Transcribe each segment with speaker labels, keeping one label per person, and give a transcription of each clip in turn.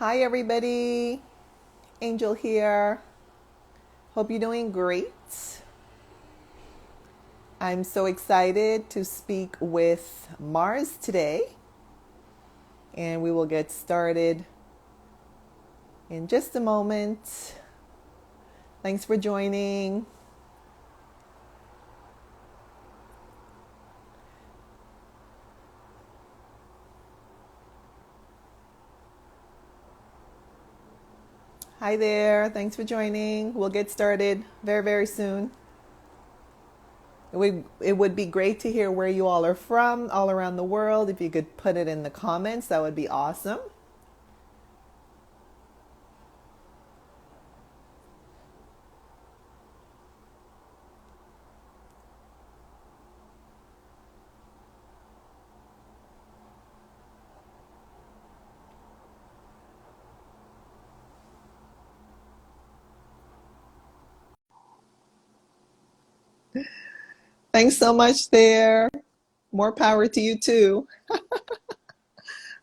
Speaker 1: Hi, everybody. Angel here. Hope you're doing great. I'm so excited to speak with Mars today, and we will get started in just a moment. Thanks for joining. Hi there. Thanks for joining. We'll get started very, very soon. It would be great to hear where you all are from, all around the world. If you could put it in the comments, that would be awesome. Thanks so much there. More power to you too.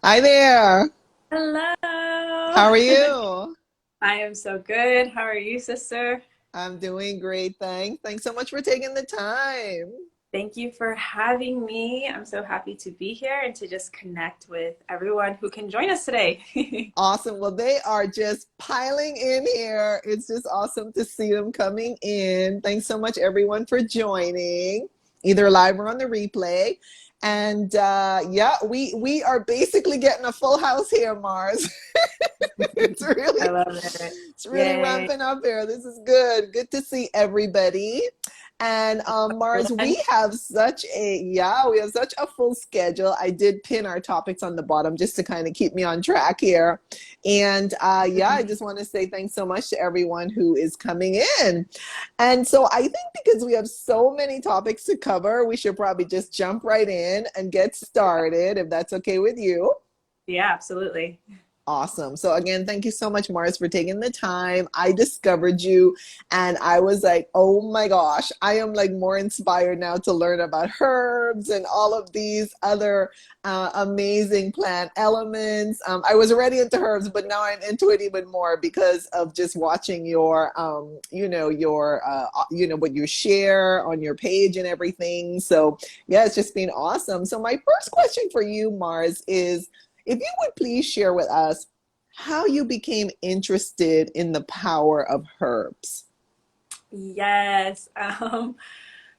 Speaker 1: Hi there.
Speaker 2: Hello.
Speaker 1: How are you?
Speaker 2: I am so good. How are you, sister?
Speaker 1: I'm doing great, thanks. Thanks so much for taking the time.
Speaker 2: Thank you for having me. I'm so happy to be here and to just connect with everyone who can join us today.
Speaker 1: Awesome. Well, they are just piling in here. It's just awesome to see them coming in. Thanks so much, everyone, for joining, either live or on the replay. And yeah, we are basically getting a full house here, Mars. It's
Speaker 2: I
Speaker 1: really
Speaker 2: love it.
Speaker 1: it's really
Speaker 2: Yay.
Speaker 1: ramping up here. This is good. Good to see everybody. And Mars, we
Speaker 2: Lunch.
Speaker 1: have such a yeah, we have such a full schedule. I did pin our topics on the bottom just to kind of keep me on track here. And yeah, I just want to say thanks so much to everyone who is coming in. And so I think because we have so many topics to cover, we should probably just jump right in and get started, if that's okay with you.
Speaker 2: Yeah, absolutely.
Speaker 1: Awesome. So again, thank you so much, Morris, for taking the time. I discovered you and I was like, oh my gosh, I am like more inspired now to learn about herbs and all of these other amazing plant elements. I was already into herbs, but now I'm into it even more because of just watching your, what you share on your page and everything. So yeah, it's just been awesome. So my first question for you, Mars, is if you would please share with us how you became interested in the power of herbs.
Speaker 2: Yes.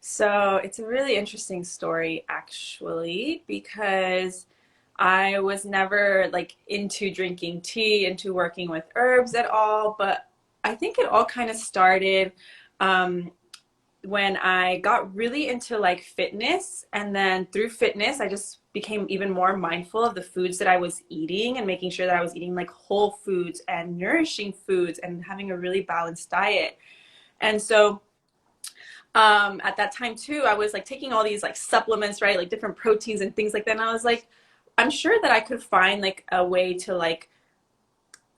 Speaker 2: So it's a really interesting story actually because I was never like into drinking tea, into working with herbs at all, but I think it all kind of started um, when I got really into like fitness. And then through fitness, I just became even more mindful of the foods that I was eating and making sure that I was eating like whole foods and nourishing foods and having a really balanced diet. And so at that time too, I was like taking all these like supplements, right? Like different proteins and things like that. And I was like, I'm sure that I could find like a way to like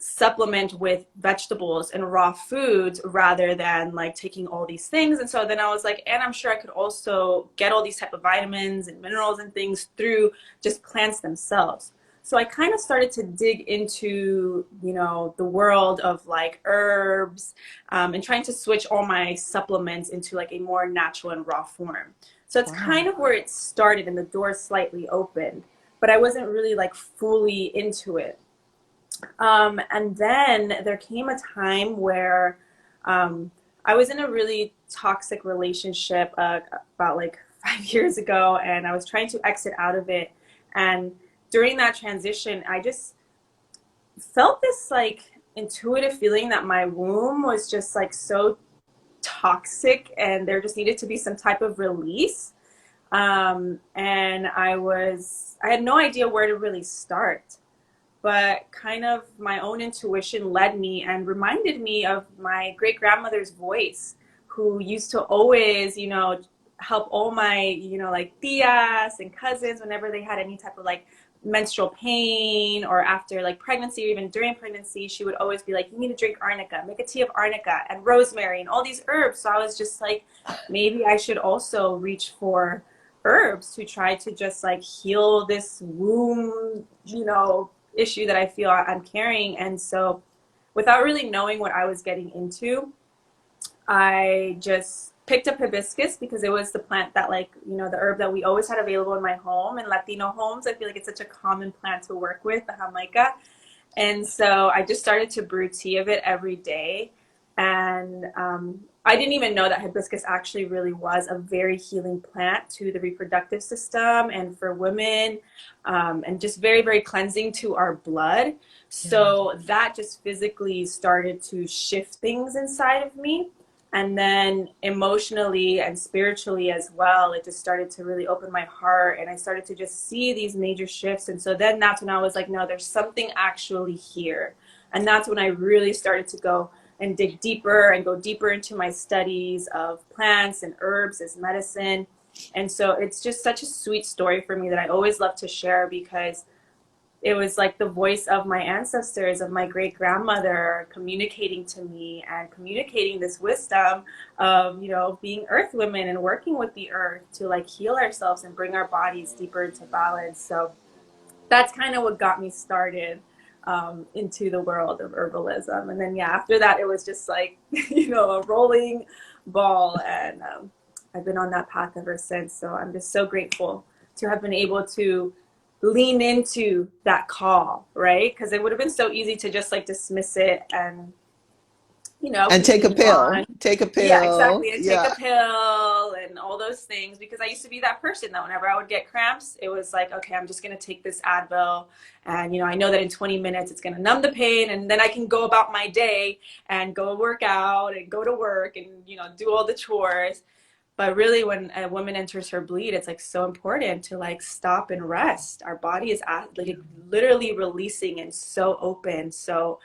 Speaker 2: supplement with vegetables and raw foods rather than like taking all these things. And so then I was like, and I'm sure I could also get all these type of vitamins and minerals and things through just plants themselves. So I kind of started to dig into, the world of like herbs, and trying to switch all my supplements into like a more natural and raw form. So it's
Speaker 1: Wow.
Speaker 2: kind of where it started and the door slightly opened, but I wasn't really like fully into it. And then there came a time where I was in a really toxic relationship about like 5 years ago, and I was trying to exit out of it. And during that transition, I just felt this like intuitive feeling that my womb was just like so toxic, and there just needed to be some type of release. And I had no idea where to really start, but kind of my own intuition led me and reminded me of my great grandmother's voice, who used to always, help all my, like tias and cousins whenever they had any type of like menstrual pain or after like pregnancy or even during pregnancy. She would always be like, you need to drink arnica, make a tea of arnica and rosemary and all these herbs. So I was just like, maybe I should also reach for herbs to try to just like heal this womb, issue that I feel I'm carrying. And so without really knowing what I was getting into, I just picked up hibiscus because it was the plant that, like, you know, the herb that we always had available in my home. In Latino homes, I feel like it's such a common plant to work with, the jamaica. And so I just started to brew tea of it every day. And I didn't even know that hibiscus actually really was a very healing plant to the reproductive system and for women, and just very, very cleansing to our blood.
Speaker 1: Yeah.
Speaker 2: So that just physically started to shift things inside of me. And then emotionally and spiritually as well, it just started to really open my heart, and I started to just see these major shifts. And so then that's when I was like, no, there's something actually here. And that's when I really started to go and dig deeper and go deeper into my studies of plants and herbs as medicine. And so it's just such a sweet story for me that I always love to share, because it was like the voice of my ancestors, of my great grandmother, communicating to me and communicating this wisdom of, you know, being earth women and working with the earth to like heal ourselves and bring our bodies deeper into balance. So that's kind of what got me started into the world of herbalism. And then, yeah, after that, it was just like, you know, a rolling ball. And I've been on that path ever since. So I'm just so grateful to have been able to lean into that call, right? Because it would have been so easy to just like dismiss it and, you know,
Speaker 1: And take a
Speaker 2: continue
Speaker 1: pill.
Speaker 2: on.
Speaker 1: Take a
Speaker 2: Yeah,
Speaker 1: pill.
Speaker 2: exactly. And take a
Speaker 1: Yeah.
Speaker 2: pill and all those things, because I used to be that person that whenever I would get cramps, it was like, okay, I'm just going to take this Advil. And, you know, I know that in 20 minutes it's going to numb the pain. And then I can go about my day and go work out and go to work and, you know, do all the chores. But really, when a woman enters her bleed, it's like so important to like stop and rest. Our body is like literally releasing and so open. So,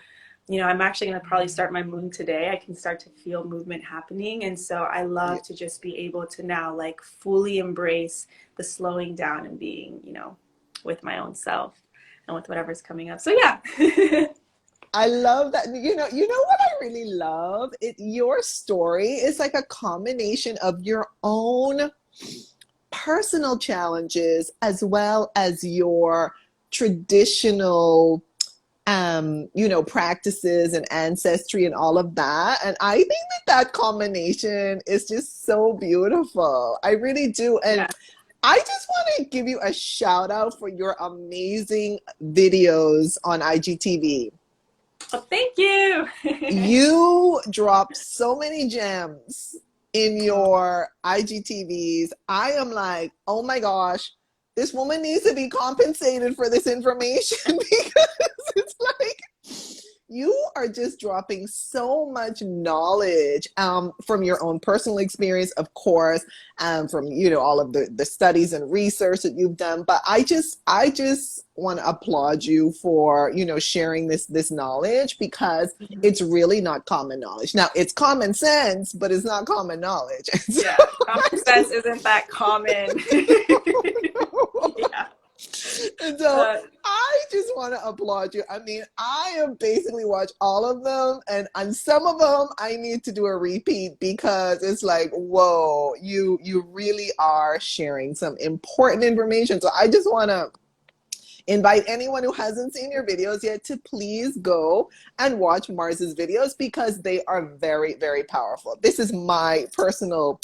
Speaker 2: you know, I'm actually going to probably start my moon today. I can start to feel movement happening. And so I
Speaker 1: Yeah.
Speaker 2: love to just be able to now like fully embrace the slowing down and being, you know, with my own self and with whatever's coming up. So yeah.
Speaker 1: I love that. You know what I really love? Your story is like a combination of your own personal challenges as well as your traditional practices and ancestry and all of that. And I think that combination is just so beautiful. I really do. And
Speaker 2: Yeah.
Speaker 1: I just want to give you a shout out for your amazing videos on IGTV.
Speaker 2: Well, thank you.
Speaker 1: You drop so many gems in your IGTVs. I am like, oh my gosh, this woman needs to be compensated for this information because it's like you are just dropping so much knowledge from your own personal experience, of course, from all of the studies and research that you've done. But I just want to applaud you for sharing this knowledge, because it's really not common knowledge. Now it's common sense, but it's not common knowledge. So
Speaker 2: Yeah, common sense isn't that common. Yeah.
Speaker 1: and so
Speaker 2: Uh,
Speaker 1: I just want to applaud you. I mean, I have basically watched all of them, and on some of them, I need to do a repeat because it's like, whoa, you really are sharing some important information. So I just want to invite anyone who hasn't seen your videos yet to please go and watch Mars's videos, because they are very, very powerful. This is my personal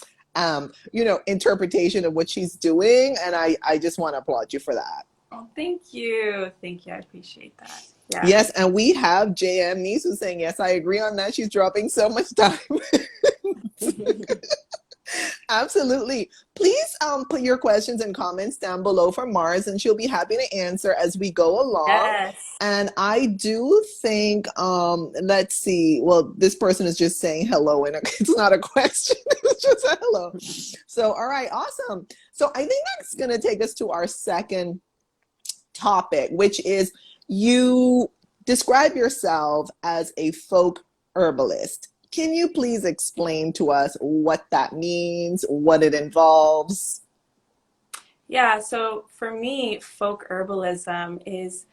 Speaker 1: interpretation of what she's doing, and I just want to applaud you for that.
Speaker 2: oh, thank you. Thank you. I appreciate that. Yeah.
Speaker 1: Yes, and we have JM Nisu saying, yes, I agree on that. She's dropping so much time. Absolutely. Please put your questions and comments down below for Mars, and she'll be happy to answer as we go along.
Speaker 2: Yes.
Speaker 1: And I do think, let's see. Well, this person is just saying hello, and it's not a question. It's just a hello. So, all right, awesome. So I think that's going to take us to our second topic, which is you describe yourself as a folk herbalist. Can you please explain to us what that means, what it involves?
Speaker 2: Yeah. So for me, folk herbalism is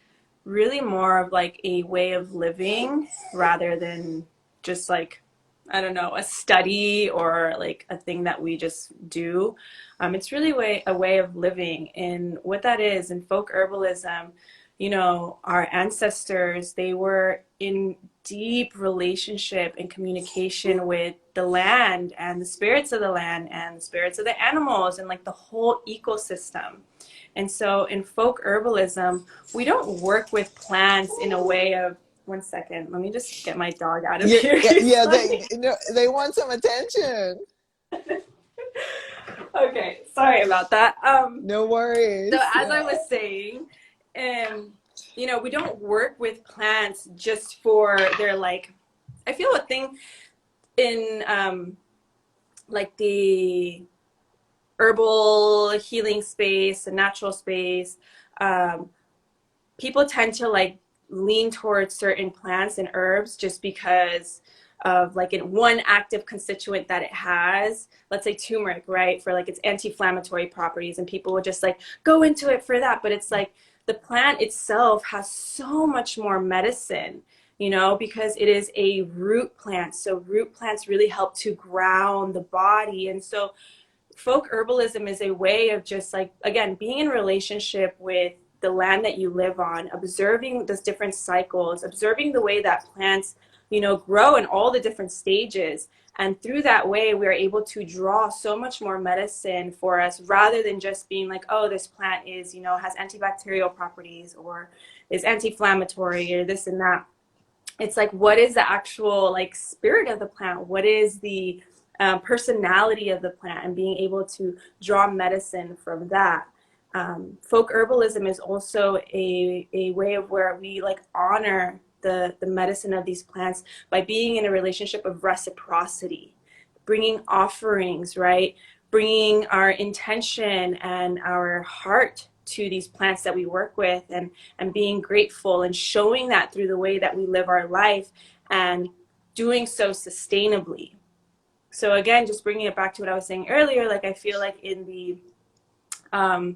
Speaker 2: really more of like a way of living rather than just like, I don't know, a study or like a thing that we just do. It's really a way of living. And what that is in folk herbalism, you know, our ancestors, they were in deep relationship and communication with the land and the spirits of the land and the spirits of the animals and like the whole ecosystem. And so in folk herbalism, we don't work with plants in a way of, one second, let me just get my dog out of
Speaker 1: Yeah,
Speaker 2: here.
Speaker 1: yeah,
Speaker 2: He's
Speaker 1: yeah,
Speaker 2: like,
Speaker 1: they want some attention.
Speaker 2: okay, sorry about that.
Speaker 1: No
Speaker 2: So
Speaker 1: worries.
Speaker 2: as I was saying, you know, we don't work with plants just for their like, I feel a thing in like the herbal healing space, the natural space, um, people tend to like lean towards certain plants and herbs just because of like in one active constituent that it has, let's say turmeric, right, for like its anti-inflammatory properties, and people will just like go into it for that. But it's like the plant itself has so much more medicine, you know, because it is a root plant. So root plants really help to ground the body. And so folk herbalism is a way of just like, again, being in relationship with the land that you live on, observing those different cycles, observing the way that plants, you know, grow in all the different stages. And through that way, we are able to draw so much more medicine for us rather than just being like, oh, this plant is, you know, has antibacterial properties or is anti-inflammatory or this and that. It's like, what is the actual like spirit of the plant? What is the personality of the plant, and being able to draw medicine from that. Folk herbalism is also a way of where we like honor the medicine of these plants by being in a relationship of reciprocity, bringing offerings, right? Bringing our intention and our heart to these plants that we work with, and being grateful and showing that through the way that we live our life, and doing so sustainably. So again, just bringing it back to what I was saying earlier, like I feel like in the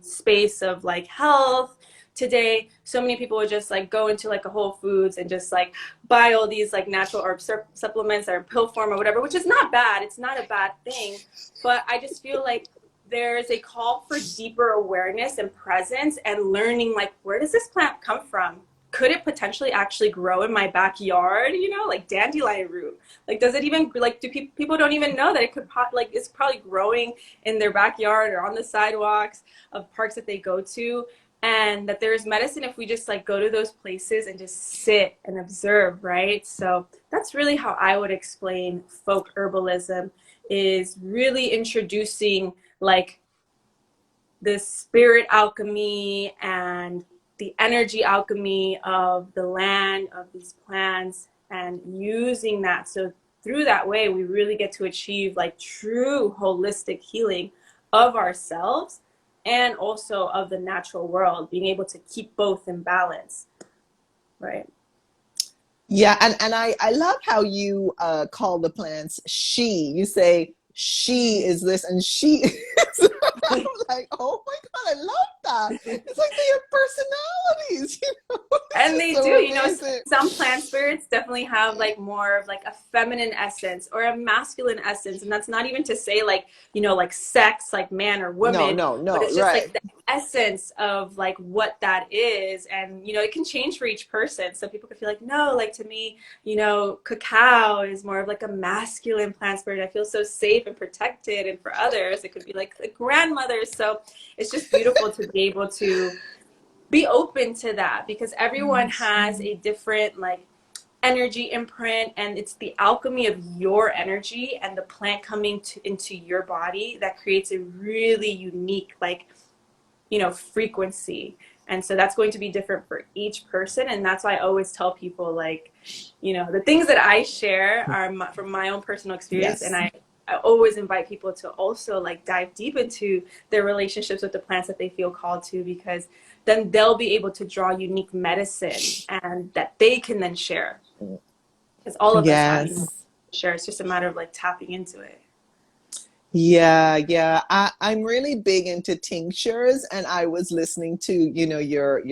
Speaker 2: space of like health today, so many people would just like go into like a Whole Foods and just like buy all these like natural herb supplements that are pill form or whatever, which is not bad. It's not a bad thing. But I just feel like there's a call for deeper awareness and presence and learning, like, where does this plant come from? Could it potentially actually grow in my backyard? You know, like dandelion root. Like, does it even like, do people don't even know that it could like it's probably growing in their backyard or on the sidewalks of parks that they go to, and that there's medicine if we just like go to those places and just sit and observe, right? So that's really how I would explain folk herbalism, is really introducing like the spirit alchemy and the energy alchemy of the land, of these plants, and using that. So through that way, we really get to achieve like true holistic healing of ourselves and also of the natural world, being able to keep both in balance, right?
Speaker 1: Yeah, and I love how you call the plants she. You say she is this and she is. I'm like, oh my God, I love that. It's like they have personalities, you know. It's
Speaker 2: And
Speaker 1: just
Speaker 2: they do,
Speaker 1: so
Speaker 2: you know,
Speaker 1: amazing.
Speaker 2: some plant spirits definitely have like more of like a feminine essence or a masculine essence. And that's not even to say like, you know, like sex, like man or
Speaker 1: No,
Speaker 2: woman,
Speaker 1: no,
Speaker 2: but
Speaker 1: no,
Speaker 2: it's just like
Speaker 1: right.
Speaker 2: the essence of like what that is. And, you know, it can change for each person. So people could feel like, no, like to me, you know, cacao is more of like a masculine plant spirit. I feel so safe and protected. And for others, it could be like the grandmother. So it's just beautiful to be able to be open to that, because everyone has a different like energy imprint, and it's the alchemy of your energy and the plant coming into your body that creates a really unique like, you know, frequency. And so that's going to be different for each person, and that's why I always tell people like, you know, the things that I share are from my own personal experience, and
Speaker 1: Yes.
Speaker 2: I always invite people to also like dive deep into their relationships with the plants that they feel called to, because then they'll be able to draw unique medicine and that they can then share, because all of us have unique
Speaker 1: Yes.
Speaker 2: share. It's just a matter of like tapping into it.
Speaker 1: Yeah, yeah. I'm really big into tinctures, and I was listening to, you know, your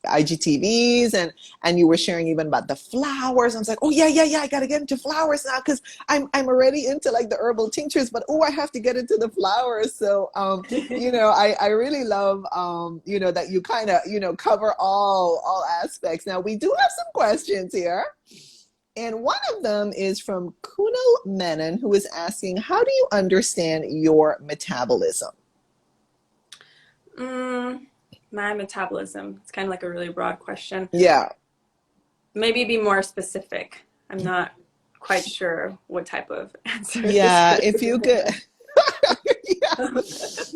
Speaker 1: IGTVs, and you were sharing even about the flowers. I was like, oh yeah, yeah, yeah, I gotta get into flowers now because I'm already into like the herbal tinctures, but oh, I have to get into the flowers. So I really love that you kind of cover all aspects. Now we do have some questions here. And one of them is from Kunal Menon, who is asking, how do you understand your metabolism?
Speaker 2: My metabolism. It's kind of like a really broad question.
Speaker 1: Yeah.
Speaker 2: Maybe be more specific. I'm not quite sure what type of answer this
Speaker 1: Yeah,
Speaker 2: would
Speaker 1: if you could,
Speaker 2: be.
Speaker 1: yeah,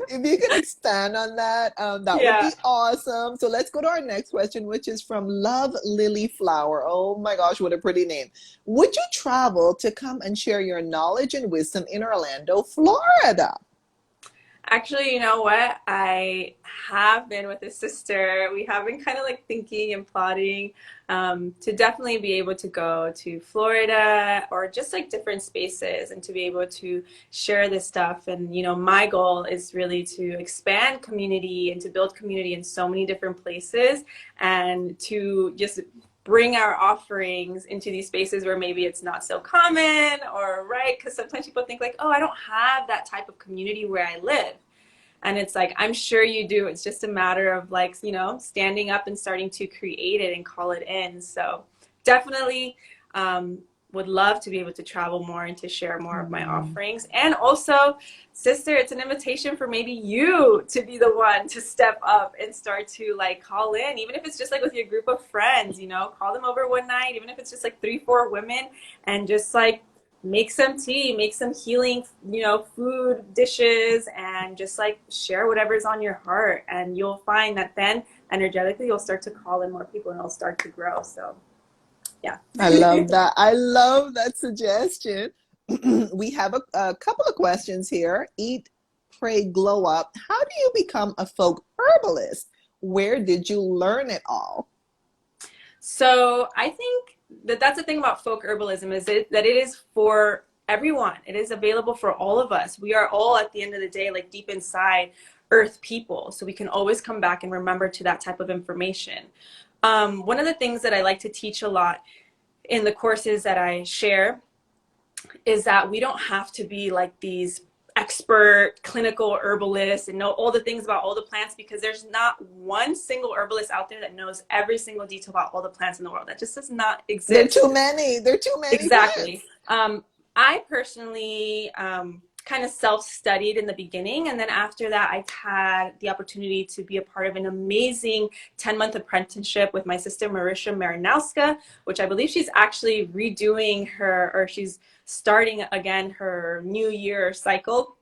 Speaker 1: if you could expand on that, that would
Speaker 2: Yeah.
Speaker 1: be awesome. So let's go to our next question, which is from Love Lily Flower. Oh my gosh, what a pretty name. Would you travel to come and share your knowledge and wisdom in Orlando, Florida?
Speaker 2: Actually, you know what? I have been with his sister. We have been kind of like thinking and plotting to definitely be able to go to Florida or just like different spaces and to be able to share this stuff. And, my goal is really to expand community and to build community in so many different places and to just bring our offerings into these spaces where maybe it's not so common or right, because sometimes people think like, oh, I don't have that type of community where I live. And it's like, I'm sure you do. It's just a matter of like, standing up and starting to create it and call it in. So definitely would love to be able to travel more and to share more of my
Speaker 1: Mm.
Speaker 2: offerings. And also, sister, it's an invitation for maybe you to be the one to step up and start to like call in, even if it's just like with your group of friends, call them over one night, even if it's just like 3, 4 women, and just like make some tea, make some healing, food dishes, and just like share whatever's on your heart. And you'll find that then energetically you'll start to call in more people and it'll start to grow. So yeah.
Speaker 1: I love that. I love that suggestion. We have a couple of questions here. Eat, pray, glow up. How do you become a folk herbalist? Where did you learn it all?
Speaker 2: So I think that that's the thing about folk herbalism is that it is for everyone. It is available for all of us. We are all at the end of the day, like deep inside earth people. So we can always come back and remember to that type of information. One of the things that I like to teach a lot in the courses that I share is that we don't have to be like these expert clinical herbalists and know all the things about all the plants, because there's not one single herbalist out there that knows every single detail about all the plants in the world. That just does not
Speaker 1: There are
Speaker 2: exist.
Speaker 1: too many. There are too many
Speaker 2: Exactly.
Speaker 1: plants.
Speaker 2: I personally kind of self-studied in the beginning, and then after that I had the opportunity to be a part of an amazing 10-month apprenticeship with my sister Marisha Marinowska, which I believe she's actually redoing her, or she's starting again her new year cycle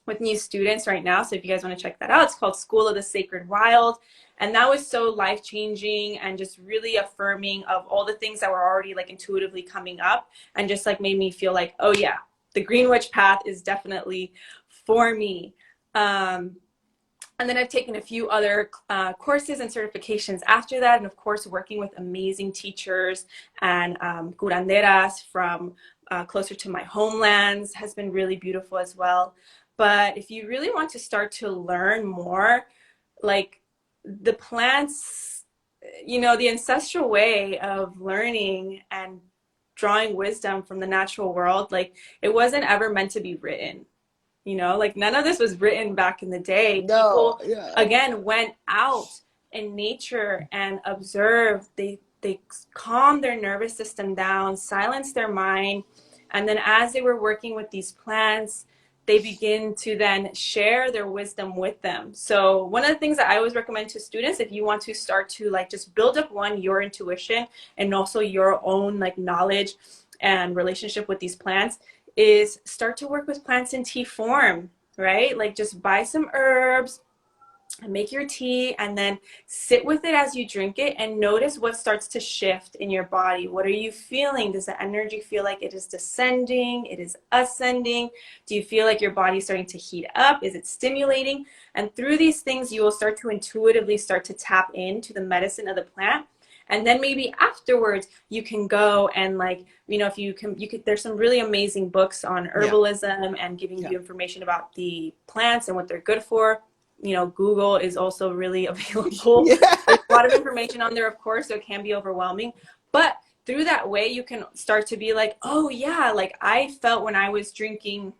Speaker 2: with new students right now. So if you guys want to check that out, it's called School of the Sacred Wild. And that was so life-changing and just really affirming of all the things that were already like intuitively coming up, and just like made me feel like, oh yeah, the Green Witch path is definitely for me. And then I've taken a few other courses and certifications after that. And of course, working with amazing teachers and curanderas from closer to my homelands has been really beautiful as well. But if you really want to start to learn more, like the plants, the ancestral way of learning and drawing wisdom from the natural world, like it wasn't ever meant to be written. Like none of this was written back in the day.
Speaker 1: No,
Speaker 2: People,
Speaker 1: yeah.
Speaker 2: again, went out in nature and observed. They calmed their nervous system down, silenced their mind, and then as they were working with these plants, they begin to then share their wisdom with them. So one of the things that I always recommend to students, if you want to start to like just build up your intuition and also your own like knowledge and relationship with these plants, is start to work with plants in tea form, right? Like just buy some herbs and make your tea, and then sit with it as you drink it and notice what starts to shift in your body. What are you feeling? Does the energy feel like it is descending? It is ascending? Do you feel like your body's starting to heat up? Is it stimulating? And through these things, you will start to intuitively start to tap into the medicine of the plant. And then maybe afterwards you can go and like, if you could, there's some really amazing books on
Speaker 1: Yeah.
Speaker 2: herbalism and giving
Speaker 1: Yeah.
Speaker 2: you information about the plants and what they're good for. Google is also really available.
Speaker 1: Yeah.
Speaker 2: There's a lot of information on there, of course, so it can be overwhelming. But through that way, you can start to be like, oh yeah, like I felt when I was drinking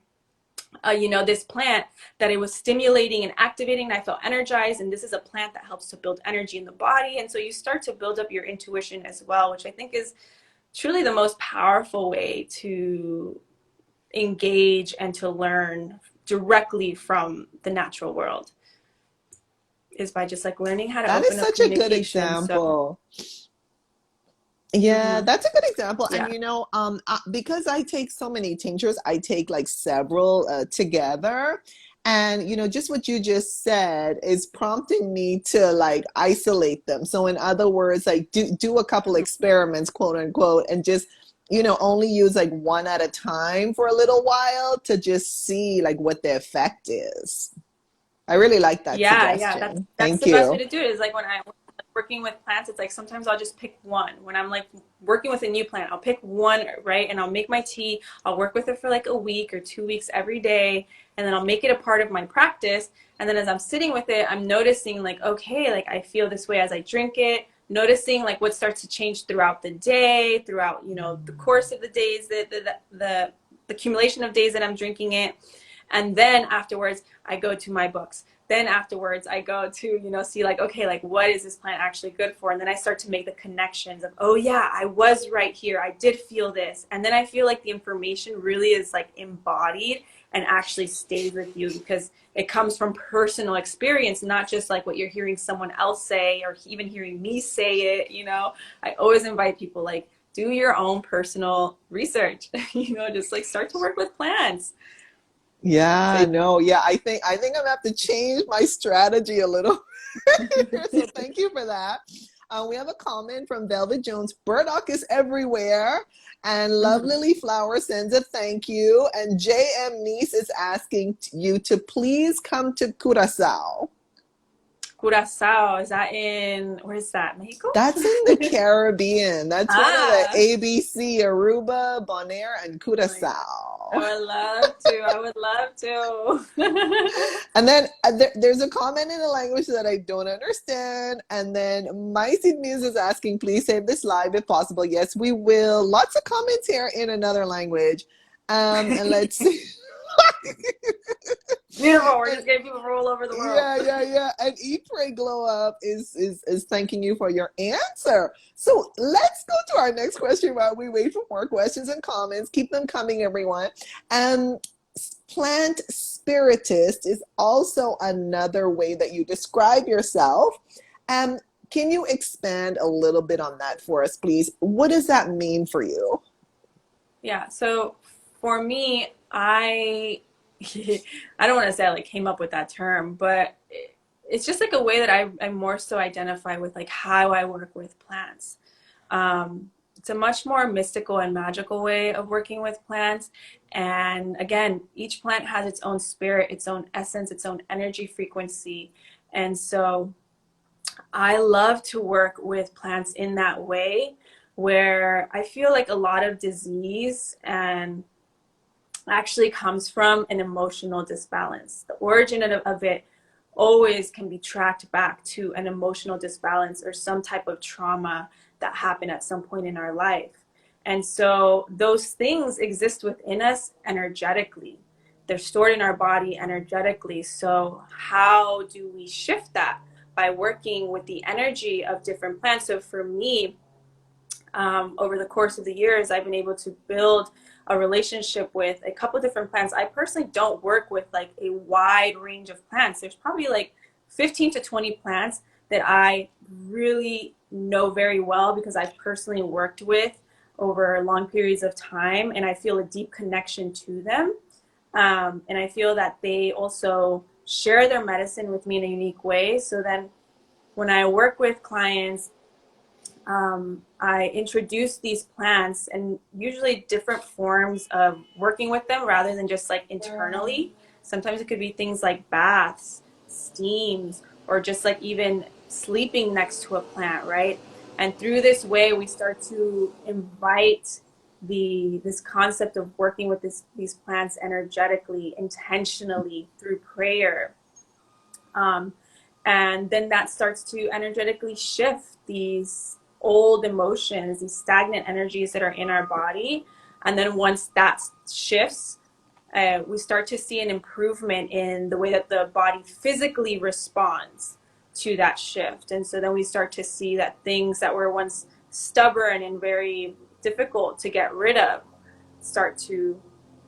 Speaker 2: this plant, that it was stimulating and activating, and I felt energized, and this is a plant that helps to build energy in the body. And so you start to build up your intuition as well, which I think is truly the most powerful way to engage and to learn directly from the natural world, is by just like learning how to
Speaker 1: That is
Speaker 2: open up
Speaker 1: such a good
Speaker 2: communication. So
Speaker 1: example. Yeah,
Speaker 2: mhm.
Speaker 1: that's a good example. And
Speaker 2: Yeah.
Speaker 1: because I take so many tinctures, I take like several together. And just what you just said is prompting me to like isolate them. So in other words, like do a couple
Speaker 2: Mhm.
Speaker 1: experiments, quote unquote, and just only use like one at a time for a little while to just see like what the effect is. I really like that
Speaker 2: Yeah, that's
Speaker 1: suggestion.
Speaker 2: that's
Speaker 1: Thank
Speaker 2: the best way
Speaker 1: you.
Speaker 2: to do it. Is like when I'm working with plants, it's like sometimes I'll just pick one. When I'm like working with a new plant, I'll pick one, right? And I'll make my tea. I'll work with it for like a week or 2 weeks every day, and then I'll make it a part of my practice. And then as I'm sitting with it, I'm noticing like, okay, like I feel this way as I drink it, noticing like what starts to change throughout the day, throughout, the course of the days, the accumulation of days that I'm drinking it. And then afterwards, I go to my books. Then afterwards, I go to, see like, okay, like what is this plant actually good for? And then I start to make the connections of, oh yeah, I was right here. I did feel this. And then I feel like the information really is like embodied and actually stays with you, because it comes from personal experience, not just like what you're hearing someone else say or even hearing me say it. I always invite people like, do your own personal research, just like start to work with plants.
Speaker 1: Yeah,
Speaker 2: So
Speaker 1: no, yeah, I think I'm gonna have to change my strategy a little. So thank you for that. We have a comment from Velvet Jones. Burdock is everywhere. And Love
Speaker 2: mhm.
Speaker 1: Lily Flower sends a thank you. And JM Niece is asking you to please come to Curacao.
Speaker 2: Curacao, is that in, where is that? Mexico?
Speaker 1: That's in the Caribbean. That's one of the
Speaker 2: Ah,
Speaker 1: ABC, Aruba, Bonaire, and
Speaker 2: oh my God. I
Speaker 1: Curacao.
Speaker 2: would love to. I would love to.
Speaker 1: And then there's a comment in a language that I don't understand. And then My Seed Muse is asking, please save this live if possible. Yes, we will. Lots of comments here in another language. And let's see.
Speaker 2: Beautiful. We're
Speaker 1: And
Speaker 2: just getting people from all over the world.
Speaker 1: yeah. And Eat Pray Glow Up is thanking you for your answer. So let's go to our next question while we wait for more questions and comments. Keep them coming, everyone. Um, Plant spiritist is also another way that you describe yourself. Um, can you expand a little bit on that for us, please? What does that mean for you?
Speaker 2: Yeah. So for me, I I don't want to say I like came up with that term, but it's just like a way that I more so identify with like how I work with plants. It's a much more mystical and magical way of working with plants. And again, each plant has its own spirit, its own essence, its own energy frequency. And so I love to work with plants in that way, where I feel like a lot of disease and actually comes from an emotional disbalance. The origin of it always can be tracked back to an emotional disbalance or some type of trauma that happened at some point in our life. And so those things exist within us energetically. They're stored in our body energetically. So how do we shift that? By working with the energy of different plants. So for me, over the course of the years, I've been able to build a relationship with a couple different plants. I personally don't work with like a wide range of plants. There's probably like 15 to 20 plants that I really know very well because I've personally worked with over long periods of time, and I feel a deep connection to them. And I feel that they also share their medicine with me in a unique way. So then when I work with clients, I introduce these plants and usually different forms of working with them rather than just like internally. Sometimes it could be things like baths, steams, or just like even sleeping next to a plant, right? And through this way, we start to invite this concept of working with these plants energetically, intentionally through prayer, Um, and then that starts to energetically shift these old emotions, these stagnant energies that are in our body. And then once that shifts, we start to see an improvement in the way that the body physically responds to that shift. And so then we start to see that things that were once stubborn and very difficult to get rid of start to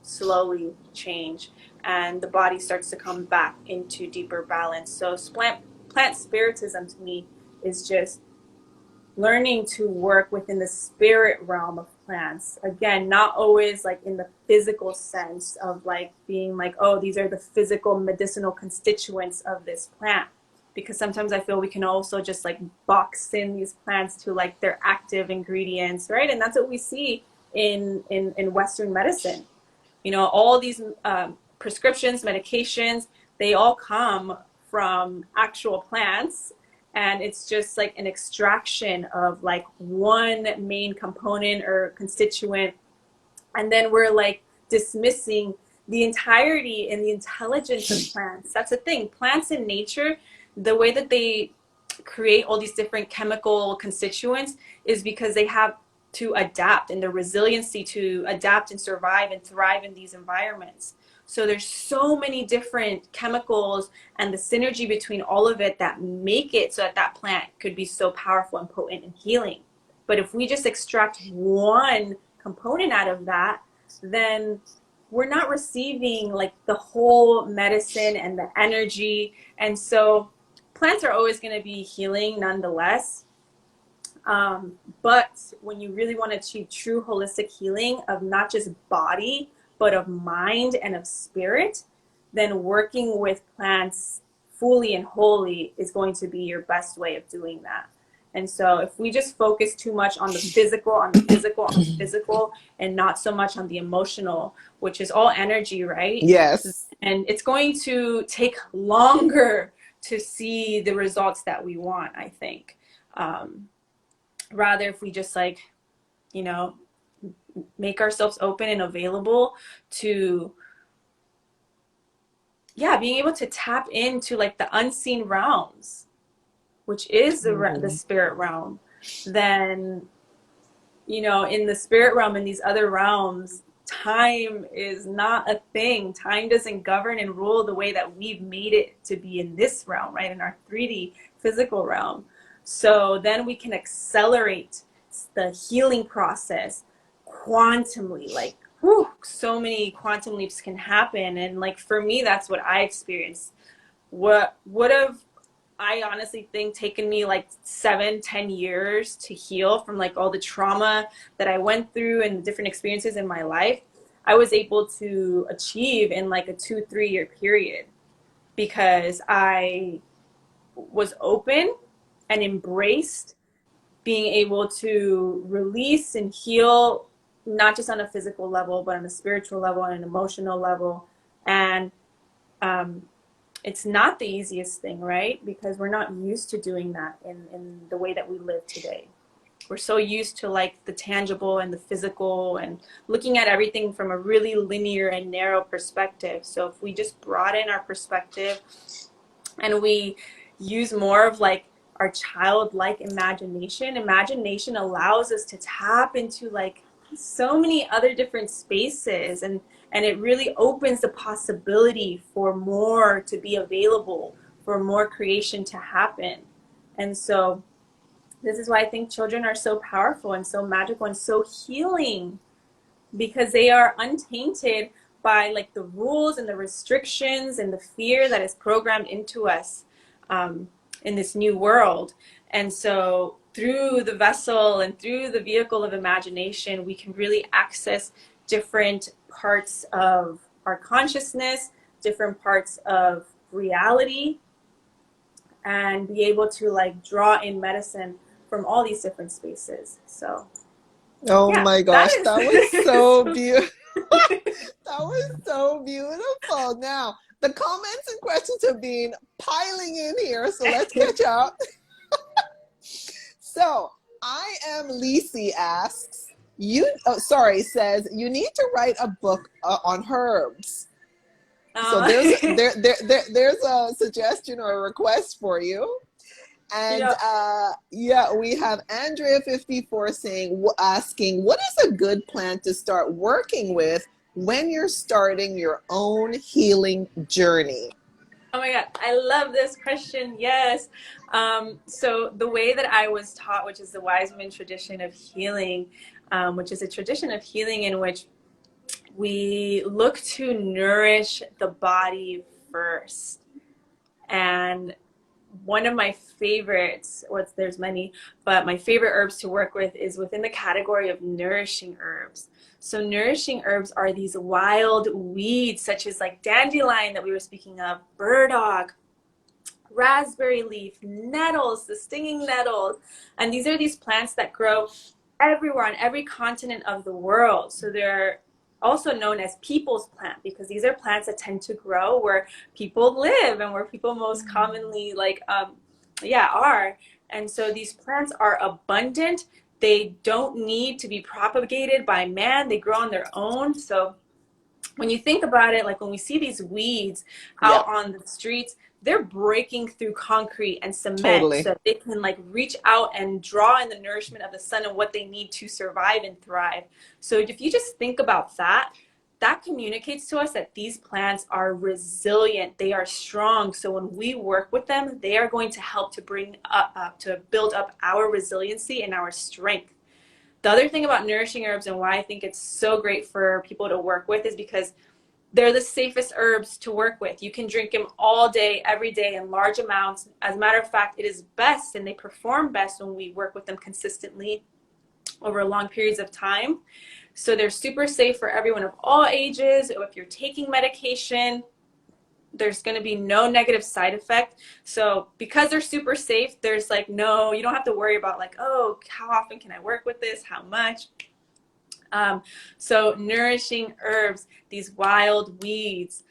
Speaker 2: slowly change, and the body starts to come back into deeper balance. So plant spiritism to me is just learning to work within the spirit realm of plants. Again, not always like in the physical sense of like being like, oh, these are the physical medicinal constituents of this plant. Because sometimes I feel we can also just like box in these plants to like their active ingredients, right? And that's what we see in Western medicine. You know, all these prescriptions, medications, they all come from actual plants, and it's just like an extraction of like one main component or constituent, and then we're like dismissing the entirety and the intelligence of plants. That's the thing. Plants in nature, the way that they create all these different chemical constituents is because they have to adapt, and the resiliency to adapt and survive and thrive in these environments. So there's so many different chemicals and the synergy between all of it that make it so that that plant could be so powerful and potent and healing. But if we just extract one component out of that, then we're not receiving like the whole medicine and the energy. And so plants are always going to be healing nonetheless. But when you really want to achieve true holistic healing of not just body, but of mind and of spirit, then working with plants fully and wholly is going to be your best way of doing that. And so if we just focus too much on the physical, on the physical, on the physical, and not so much on the emotional, which is all energy, right?
Speaker 1: Yes.
Speaker 2: And it's going to take longer to see the results that we want, I think. Rather, if we just like, you know, make ourselves open and available to, yeah, being able to tap into like the unseen realms, which is the spirit realm, then, you know, in the spirit realm, in these other realms, time is not a thing. Time doesn't govern and rule the way that we've made it to be in this realm, right? In our 3D physical realm. So then we can accelerate the healing process quantumly, like, whew, so many quantum leaps can happen. And like, for me, that's what I experienced. What would have, I honestly think, taken me like 7-10 years to heal from like all the trauma that I went through and the different experiences in my life, I was able to achieve in like a 2-3 year period, because I was open and embraced being able to release and heal, not just on a physical level, but on a spiritual level, on an emotional level. And it's not the easiest thing, right? Because we're not used to doing that in the way that we live today. We're so used to like the tangible and the physical and looking at everything from a really linear and narrow perspective. So if we just broaden our perspective and we use more of like our childlike imagination allows us to tap into like so many other different spaces, and it really opens the possibility for more to be available, for more creation to happen. And so this is why I think children are so powerful and so magical and so healing, because they are untainted by like the rules and the restrictions and the fear that is programmed into us in this new world. And so through the vessel and through the vehicle of imagination, we can really access different parts of our consciousness, different parts of reality, and be able to like draw in medicine from all these different spaces. So
Speaker 1: oh
Speaker 2: yeah,
Speaker 1: my gosh, that was so beautiful. That was so beautiful. Now the comments and questions have been piling in here, so let's catch up. So I am Lisi asks, says, you need to write a book on herbs. So
Speaker 2: Uh,
Speaker 1: there's a suggestion or a request for you.
Speaker 2: you
Speaker 1: And
Speaker 2: know,
Speaker 1: yeah, we have Andrea 54 saying, asking, what is a good plan to start working with when you're starting your own healing journey?
Speaker 2: oh my God, I love this question. Yes. So the way that I was taught, which is the wise woman tradition of healing, which is a tradition of healing in which we look to nourish the body first. And one of my favorites, there's many, but my favorite herbs to work with is within the category of nourishing herbs. So nourishing herbs are these wild weeds, such as like dandelion that we were speaking of, burdock, raspberry leaf, nettles, the stinging nettles. And these are these plants that grow everywhere on every continent of the world. So they're also known as people's plant because these are plants that tend to grow where people live and where people most commonly are. And so these plants are abundant. They don't need to be propagated by man. They grow on their own. So when you think about it, like when we see these weeds out
Speaker 1: Yep,
Speaker 2: on the streets, they're breaking through concrete and cement
Speaker 1: totally.
Speaker 2: so that they can like reach out and draw in the nourishment of the sun and what they need to survive and thrive. So if you just think about that, that communicates to us that these plants are resilient, they are strong. So when we work with them, they are going to help to bring up to build up our resiliency and our strength. The other thing about nourishing herbs and why I think it's so great for people to work with is because they're the safest herbs to work with. You can drink them all day, every day in large amounts. As a matter of fact, it is best and they perform best when we work with them consistently over long periods of time. So they're super safe for everyone of all ages. If you're taking medication, there's going to be no negative side effect. So because they're super safe, there's like no, you don't have to worry about like, oh, how often can I work with this? How much? So nourishing herbs, these wild weeds,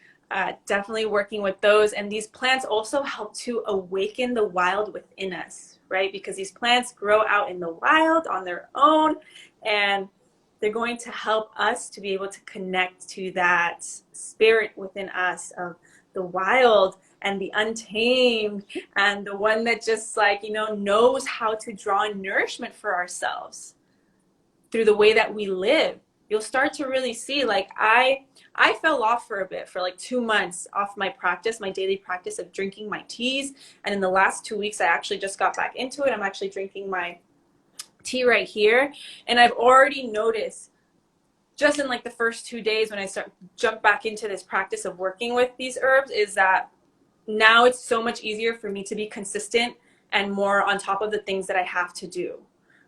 Speaker 2: definitely working with those. And these plants also help to awaken the wild within us, right? Because these plants grow out in the wild on their own, and they're going to help us to be able to connect to that spirit within us of the wild and the untamed and the one that just like, knows how to draw nourishment for ourselves through the way that we live. You'll start to really see like I fell off for a bit for like 2 months off my practice, my daily practice of drinking my teas. And in the last 2 weeks, I actually just got back into it. I'm actually drinking my tea right here. And I've already noticed just in like the first 2 days when I jump back into this practice of working with these herbs is that now it's so much easier for me to be consistent and more on top of the things that I have to do,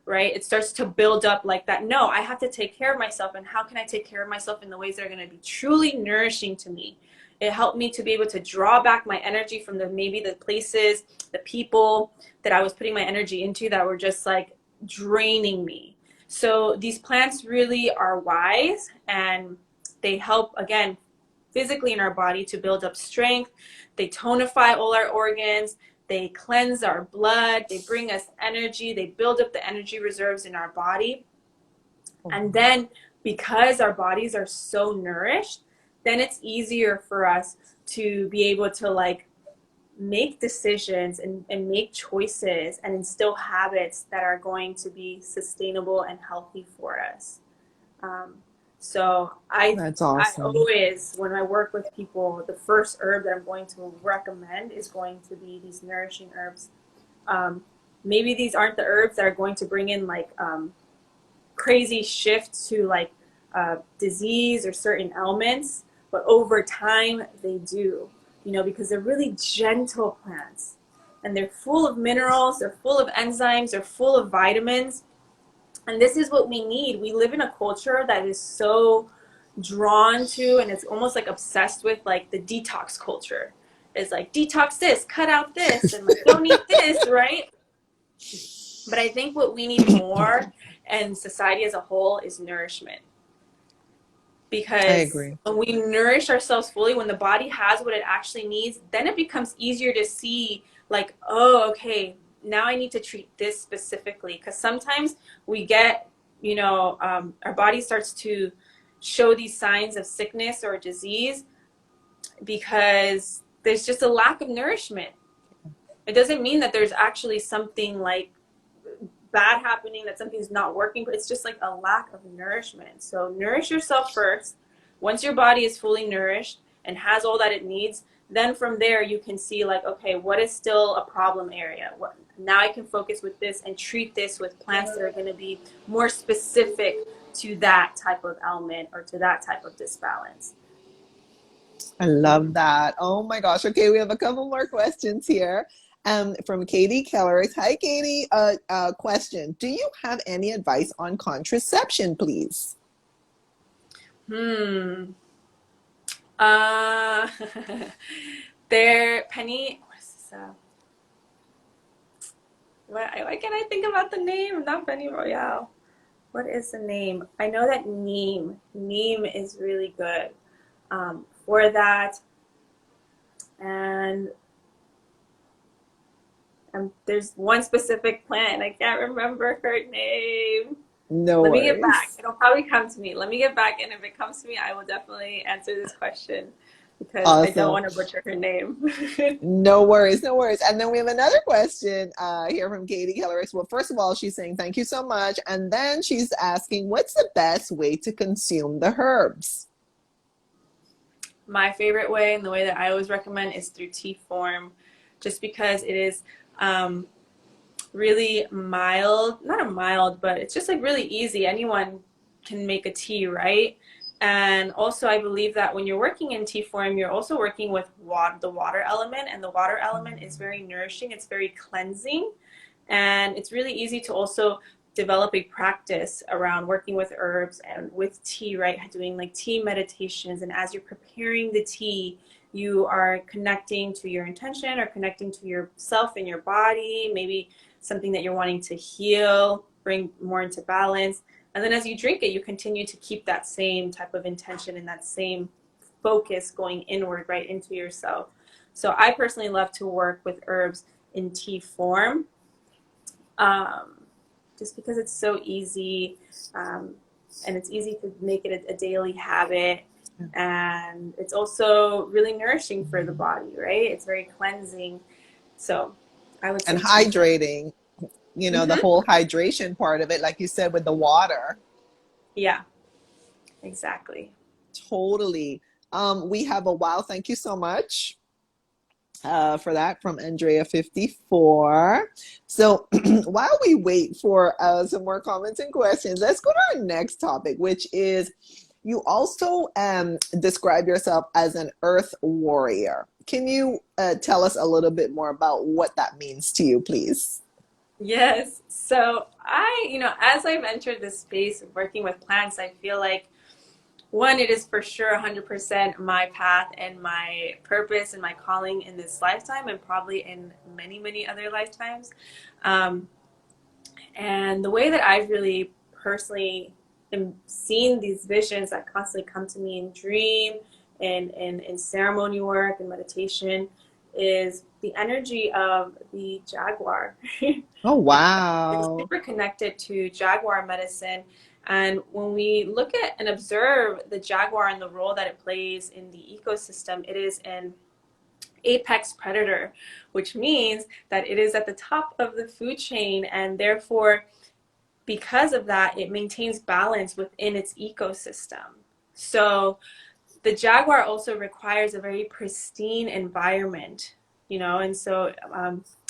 Speaker 2: right? It starts to build up like that. No, I have to take care of myself. And how can I take care of myself in the ways that are going to be truly nourishing to me? It helped me to be able to draw back my energy from maybe the places, the people that I was putting my energy into that were just like draining me. So these plants really are wise and they help, again, physically in our body to build up strength. They tonify all our organs. They cleanse our blood. They bring us energy. They build up the energy reserves in our body. And then because our bodies are so nourished, then it's easier for us to be able to like make decisions and make choices and instill habits that are going to be sustainable and healthy for us. Um, so
Speaker 1: That's
Speaker 2: I
Speaker 1: awesome.
Speaker 2: always, when I work with people, the first herb that I'm going to recommend is going to be these nourishing herbs. Um, Maybe these aren't the herbs that are going to bring in like crazy shifts to like disease or certain ailments, but over time they do, because they're really gentle plants and they're full of minerals, they're full of enzymes, they're full of vitamins. And this is what we need. We live in a culture that is so drawn to and it's almost like obsessed with like the detox culture. It's like detox this, cut out this, and like don't eat this, right? But I think what we need more and society as a whole is nourishment.
Speaker 1: I
Speaker 2: Because
Speaker 1: agree.
Speaker 2: when we nourish ourselves fully, when the body has what it actually needs, then it becomes easier to see like, oh, okay, now I need to treat this specifically. Because sometimes we get, our body starts to show these signs of sickness or disease because there's just a lack of nourishment. It doesn't mean that there's actually something like bad happening, that something's not working, but it's just like a lack of nourishment. So nourish yourself first. Once your body is fully nourished and has all that it needs, then from there you can see like, okay, what is still a problem area? What, now I can focus with this and treat this with plants that are going to be more specific to that type of ailment or to that type of disbalance.
Speaker 1: I love that. Oh my gosh. Okay, we have a couple more questions here. From Katie Keller. Hi, Katie. Question. Do you have any advice on contraception, please?
Speaker 2: Uh, there, Penny, what is this? Why can't I think about the name? Not Penny Royale. What is the name? I know that neem is really good for that. And there's one specific plant, and I can't remember her name.
Speaker 1: No
Speaker 2: Let me get back.
Speaker 1: worries.
Speaker 2: It'll probably come to me. Let me get back, and if it comes to me, I will definitely answer this question because I don't
Speaker 1: Awesome.
Speaker 2: want to butcher her name.
Speaker 1: No worries, no worries. And then we have another question here from Katie Keller. Well, first of all, she's saying thank you so much. And then she's asking, what's the best way to consume the herbs?
Speaker 2: My favorite way, and the way that I always recommend, is through tea form, just because it is really mild, not a mild, but it's just like really easy. Anyone can make a tea, right? And also I believe that when you're working in tea form, you're also working with the water element, and the water element is very nourishing, it's very cleansing, and it's really easy to also develop a practice around working with herbs and with tea, right? Doing like tea meditations, and as you're preparing the tea, you are connecting to your intention or connecting to yourself and your body, maybe something that you're wanting to heal, bring more into balance. And then as you drink it, you continue to keep that same type of intention and that same focus going inward, right into yourself. So I personally love to work with herbs in tea form, just because it's so easy, and it's easy to make it a daily habit. And it's also really nourishing for the body, right? It's very cleansing. So I would
Speaker 1: And
Speaker 2: say tea form.
Speaker 1: hydrating, the
Speaker 2: Mm-hmm.
Speaker 1: whole hydration part of it, like you said, with the water.
Speaker 2: Yeah, exactly.
Speaker 1: Totally. We have a wow. Thank you so much for that from Andrea54. So while we wait for some more comments and questions, let's go to our next topic, which is you also describe yourself as an earth warrior. Can you tell us a little bit more about what that means to you, please?
Speaker 2: Yes. So as I've entered this space of working with plants, I feel like one, it is for sure 100% my path and my purpose and my calling in this lifetime, and probably in many, many other lifetimes. Um, and the way that I've really personally am seeing these visions that constantly come to me in dream and in ceremony work and meditation is the energy of the jaguar.
Speaker 1: Oh,
Speaker 2: It's
Speaker 1: wow.
Speaker 2: super connected to jaguar medicine. And when we look at and observe the jaguar and the role that it plays in the ecosystem, it is an apex predator, which means that it is at the top of the food chain, and therefore, because of that, it maintains balance within its ecosystem. So the jaguar also requires a very pristine environment, and so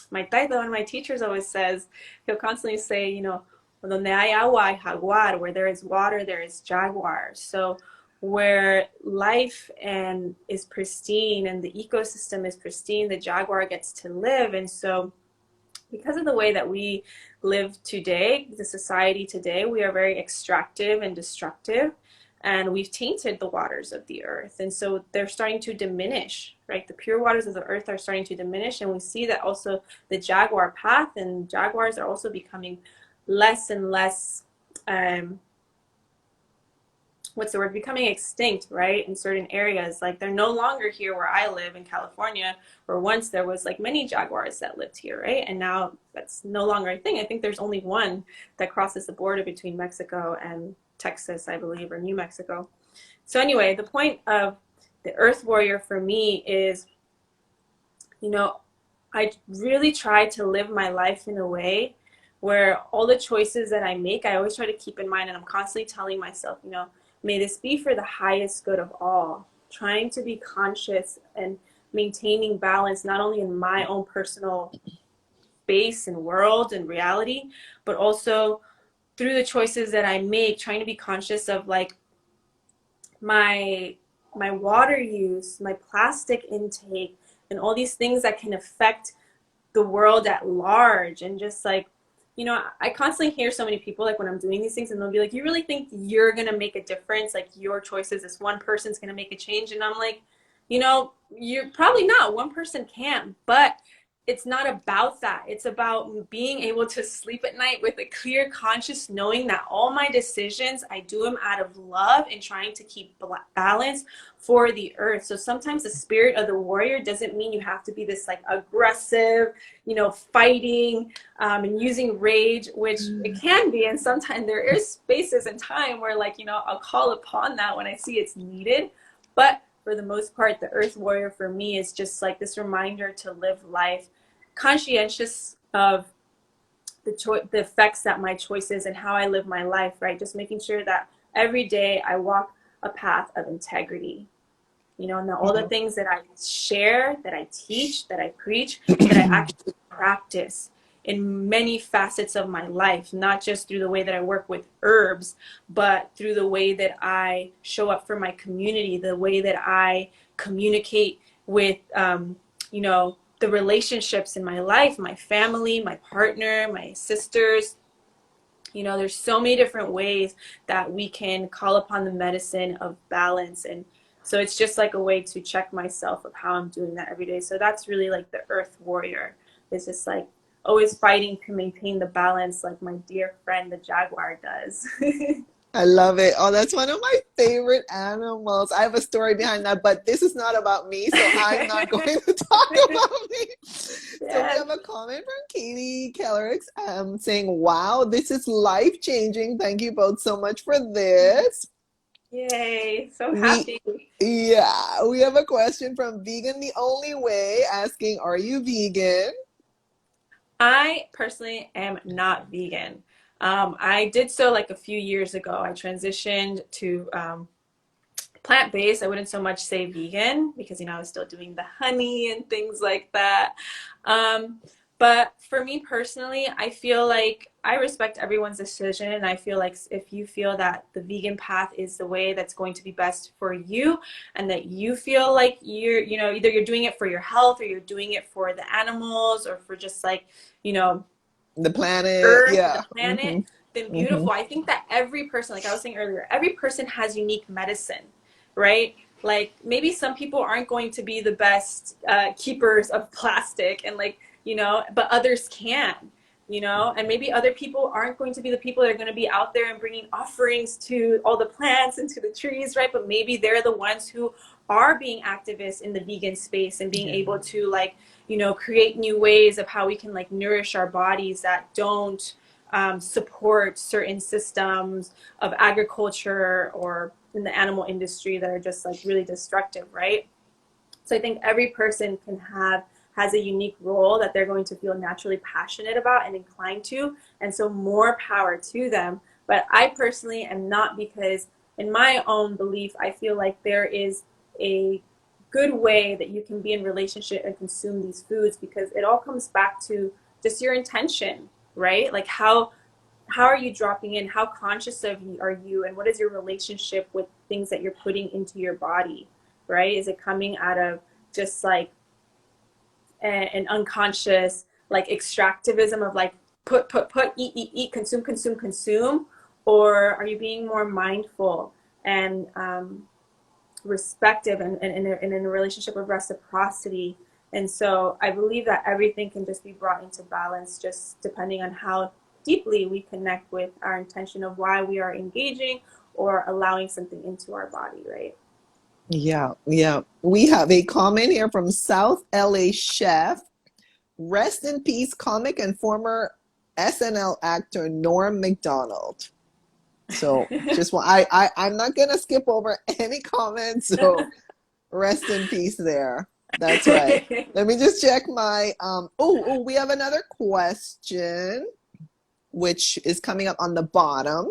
Speaker 2: my taita, one of my teachers, always says, he'll constantly say, donde hay agua hay jaguar, where there is water, there is jaguar. So where life and is pristine and the ecosystem is pristine, the jaguar gets to live. And so because of the way that we live today, the society today, we are very extractive and destructive, and we've tainted the waters of the earth. And so they're starting to diminish, right? The pure waters of the earth are starting to diminish. And we see that also the jaguar path, and jaguars are also becoming less and less, becoming extinct, right? In certain areas, like they're no longer here where I live in California, where once there was like many jaguars that lived here, right? And now that's no longer a thing. I think there's only one that crosses the border between Mexico and Texas, I believe, or New Mexico. So anyway, the point of the earth warrior for me is, you know, I really try to live my life in a way where all the choices that I make, I always try to keep in mind, and I'm constantly telling myself, you know, may this be for the highest good of all, trying to be conscious and maintaining balance, not only in my own personal space and world and reality, but also through the choices that I make, trying to be conscious of like my my water use, my plastic intake, and all these things that can affect the world at large. And just like, you know, I constantly hear so many people like when I'm doing these things, and they'll be like, you really think you're gonna make a difference, like your choices, this one person's gonna make a change? And I'm like, you know, you're probably not, one person can't, but it's not about that. It's about being able to sleep at night with a clear conscience, knowing that all my decisions, I do them out of love and trying to keep balance for the earth. So sometimes the spirit of the warrior doesn't mean you have to be this like aggressive, you know, fighting and using rage, which it can be. And sometimes there is spaces and time where, like, you know, I'll call upon that when I see it's needed. But for the most part, the earth warrior for me is just like this reminder to live life conscientious of the effects that my choices and how I live my life, right? Just making sure that every day I walk a path of integrity, you know, and that all the things that I share, that I teach, that I preach, that I actually practice in many facets of my life, not just through the way that I work with herbs, but through the way that I show up for my community, the way that I communicate with, you know, the relationships in my life, my family, my partner, my sisters. You know, there's so many different ways that we can call upon the medicine of balance. And so it's just like a way to check myself of how I'm doing that every day. So that's really like the earth warrior, is just like always fighting to maintain the balance, like my dear friend the jaguar does.
Speaker 1: I love it. Oh, that's one of my favorite animals. I have a story behind that, but this is not about me, so I'm not going to talk about me. So we have a comment from Katie Kellerix saying, wow, this is life-changing. Thank you both so much for this.
Speaker 2: Yay, so happy.
Speaker 1: We have a question from Vegan the Only Way asking, are you vegan?
Speaker 2: I personally am not vegan. I did so like a few years ago. I transitioned to plant-based. I wouldn't so much say vegan because, you know, I was still doing the honey and things like that. But for me personally, I feel like I respect everyone's decision. And I feel like if you feel that the vegan path is the way that's going to be best for you, and that you feel like you're, you know, either you're doing it for your health or you're doing it for the animals or for just like, you know,
Speaker 1: The planet,
Speaker 2: earth, the
Speaker 1: yeah.
Speaker 2: planet, then beautiful. I think that every person, like I was saying earlier, every person has unique medicine, right? Like maybe some people aren't going to be the best keepers of plastic and like, you know, but others can, you know, and maybe other people aren't going to be the people that are going to be out there and bringing offerings to all the plants and to the trees, right? But maybe they're the ones who are being activists in the vegan space and being able to like, you know, create new ways of how we can like nourish our bodies that don't support certain systems of agriculture or in the animal industry that are just like really destructive, right? So I think every person has a unique role that they're going to feel naturally passionate about and inclined to, and so more power to them. But I personally am not, because in my own belief, I feel like there is a good way that you can be in relationship and consume these foods, because it all comes back to just your intention, right? Like how are you dropping in? How conscious of you are you, and what is your relationship with things that you're putting into your body, right? Is it coming out of just like an unconscious like extractivism of like put, eat, consume, or are you being more mindful and respective and in a relationship of reciprocity? And so I believe that everything can just be brought into balance, just depending on how deeply we connect with our intention of why we are engaging or allowing something into our body, right?
Speaker 1: Yeah. We have a comment here from South LA Chef. Rest in peace, comic and former SNL actor Norm Macdonald. So I'm not gonna skip over any comments. So Rest in peace there. That's right. Let me just check my we have another question which is coming up on the bottom.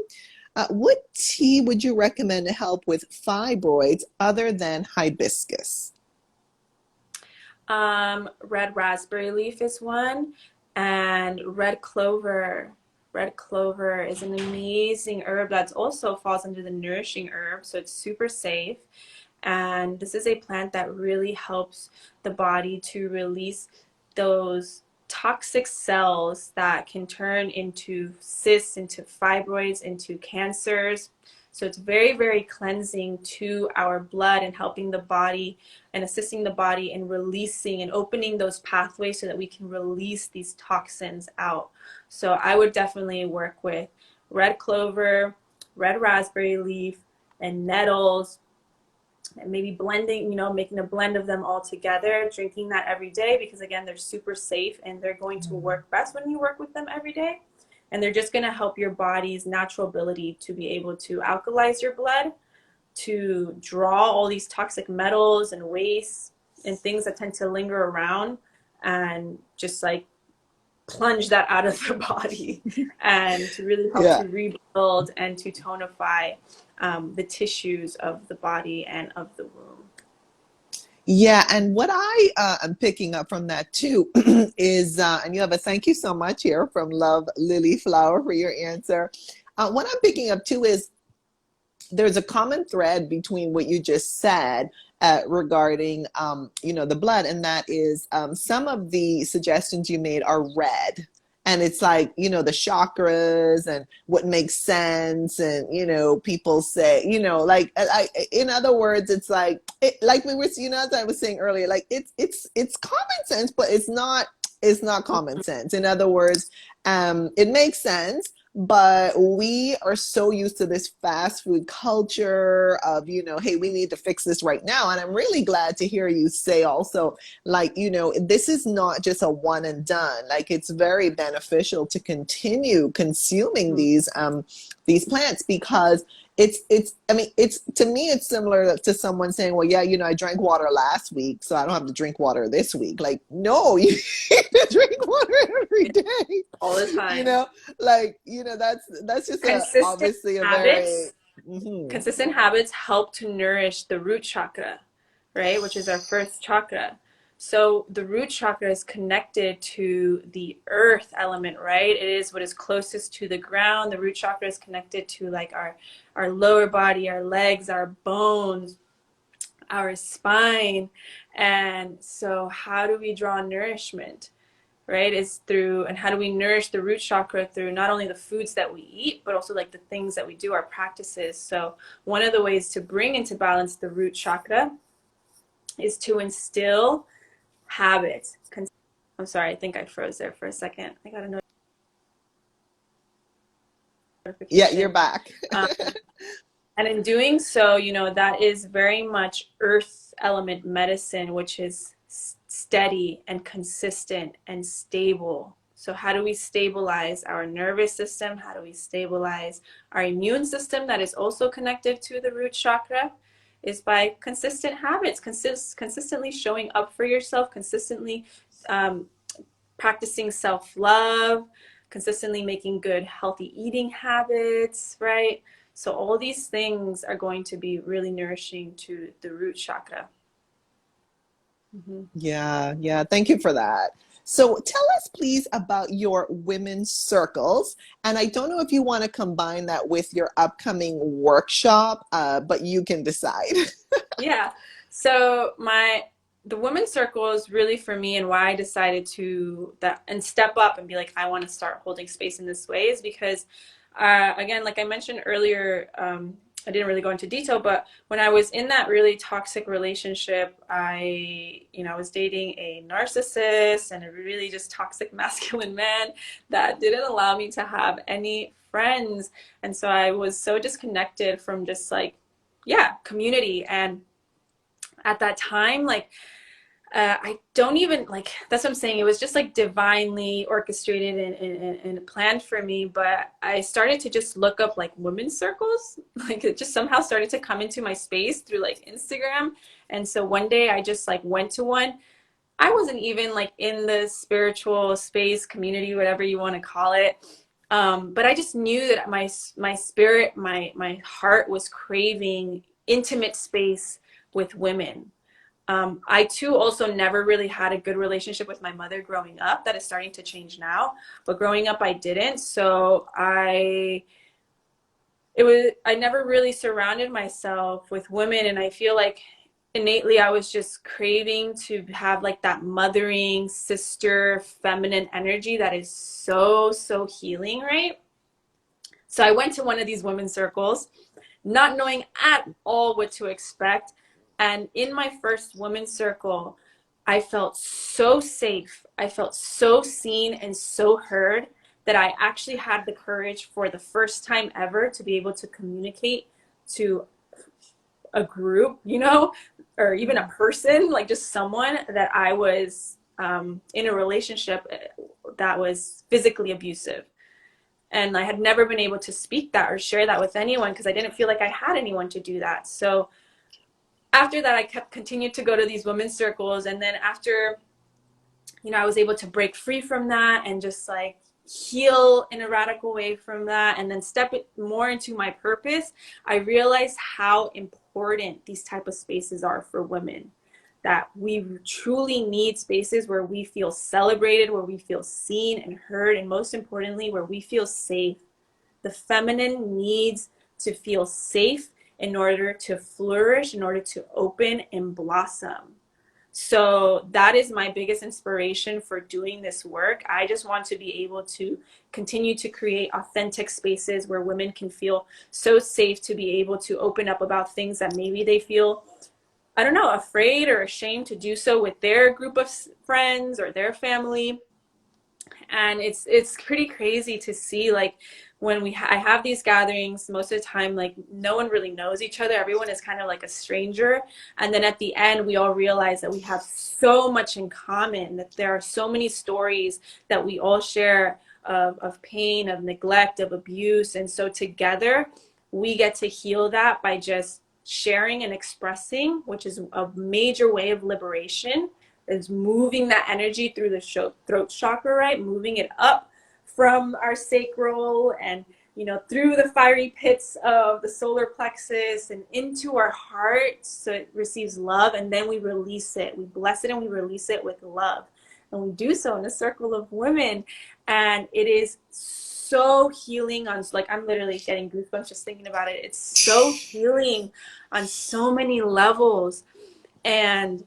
Speaker 1: What tea would you recommend to help with fibroids other than hibiscus?
Speaker 2: Red raspberry leaf is one, and red clover. Red clover is an amazing herb that also falls under the nourishing herb, so it's super safe. And this is a plant that really helps the body to release those toxic cells that can turn into cysts, into fibroids, into cancers. So it's very, very cleansing to our blood and helping the body and assisting the body in releasing and opening those pathways so that we can release these toxins out. So I would definitely work with red clover, red raspberry leaf, and nettles, and maybe blending, making a blend of them all together, drinking that every day, because again, they're super safe and they're going to work best when you work with them every day. And they're just going to help your body's natural ability to be able to alkalize your blood, to draw all these toxic metals and wastes and things that tend to linger around, and just like plunge that out of the body, and to really help
Speaker 1: Yeah.
Speaker 2: to rebuild and to tonify the tissues of the body and of the womb.
Speaker 1: Yeah, and what I am picking up from that too is, and you have a thank you so much here from Love Lily Flower for your answer. What I'm picking up too is there's a common thread between what you just said regarding, the blood, and that is some of the suggestions you made are red. And it's like, the chakras and what makes sense. And, people say, in other words, it's like, like we were, as I was saying earlier, like it's common sense, but it's not common sense. In other words, it makes sense, but we are so used to this fast food culture of, hey, we need to fix this right now. And I'm really glad to hear you say also, like, this is not just a one and done. Like, it's very beneficial to continue consuming these plants, because it's to me, it's similar to someone saying, well, yeah, I drank water last week, so I don't have to drink water this week. Like, no, you need to drink water every day,
Speaker 2: All the time.
Speaker 1: That's just
Speaker 2: Consistent
Speaker 1: obviously a very,
Speaker 2: habits, consistent habits help to nourish the root chakra, right? Which is our first chakra. So the root chakra is connected to the earth element, right? It is what is closest to the ground. The root chakra is connected to like our lower body, our legs, our bones, our spine. And so how do we draw nourishment? Right, is through, and how do we nourish the root chakra? Through not only the foods that we eat, but also like the things that we do, our practices. So one of the ways to bring into balance the root chakra is to instill habits. I'm sorry, I think I froze there for a second. I got a notification.
Speaker 1: yeah, you're back.
Speaker 2: And in doing so, that is very much earth element medicine, which is steady and consistent and stable. So how do we stabilize our nervous system? How do we stabilize our immune system that is also connected to the root chakra? Is by consistent habits, consistently showing up for yourself, consistently practicing self-love, consistently making good, healthy eating habits, right? So all these things are going to be really nourishing to the root chakra.
Speaker 1: Yeah. Thank you for that. So tell us, please, about your women's circles. And I don't know if you want to combine that with your upcoming workshop, but you can decide.
Speaker 2: Yeah. So the women's circle is really for me, and why I decided to step up and be like, I want to start holding space in this way, is because again, like I mentioned earlier, I didn't really go into detail, but when I was in that really toxic relationship, I was dating a narcissist and a really just toxic masculine man that didn't allow me to have any friends. And so I was so disconnected from just like, community. And at that time, like, I don't even like, that's what I'm saying. It was just like divinely orchestrated and planned for me. But I started to just look up like women's circles. Like it just somehow started to come into my space through like Instagram. And so one day I just like went to one. I wasn't even like in the spiritual space, community, whatever you want to call it. But I just knew that my spirit, my heart was craving intimate space with women. I too also never really had a good relationship with my mother growing up. That is starting to change now, but growing up I didn't. So I never really surrounded myself with women, and I feel like innately I was just craving to have like that mothering sister feminine energy that is so healing, right? So I went to one of these women's circles, not knowing at all what to expect. And in my first women's circle, I felt so safe. I felt so seen and so heard that I actually had the courage for the first time ever to be able to communicate to a group, you know, or even a person, like just someone that I was in a relationship that was physically abusive. And I had never been able to speak that or share that with anyone because I didn't feel like I had anyone to do that. So after that, I continued to go to these women's circles. And then after, you know, I was able to break free from that and just like heal in a radical way from that and then step it more into my purpose, I realized how important these type of spaces are for women, that we truly need spaces where we feel celebrated, where we feel seen and heard, and most importantly, where we feel safe. The feminine needs to feel safe in order to flourish, in order to open and blossom. So that is my biggest inspiration for doing this work. I just want to be able to continue to create authentic spaces where women can feel so safe to be able to open up about things that maybe they feel, I don't know, afraid or ashamed to do so with their group of friends or their family. And it's pretty crazy to see, like, when I have these gatherings, most of the time, like, no one really knows each other. Everyone is kind of like a stranger. And then at the end, we all realize that we have so much in common, that there are so many stories that we all share of pain, of neglect, of abuse. And so together, we get to heal that by just sharing and expressing, which is a major way of liberation, is moving that energy through the throat chakra, right? Moving it up from our sacral and, you know, through the fiery pits of the solar plexus and into our heart so it receives love, and then we release it. We bless it and we release it with love. And we do so in a circle of women. And it is so healing on, like, I'm literally getting goosebumps just thinking about it. It's so healing on so many levels. And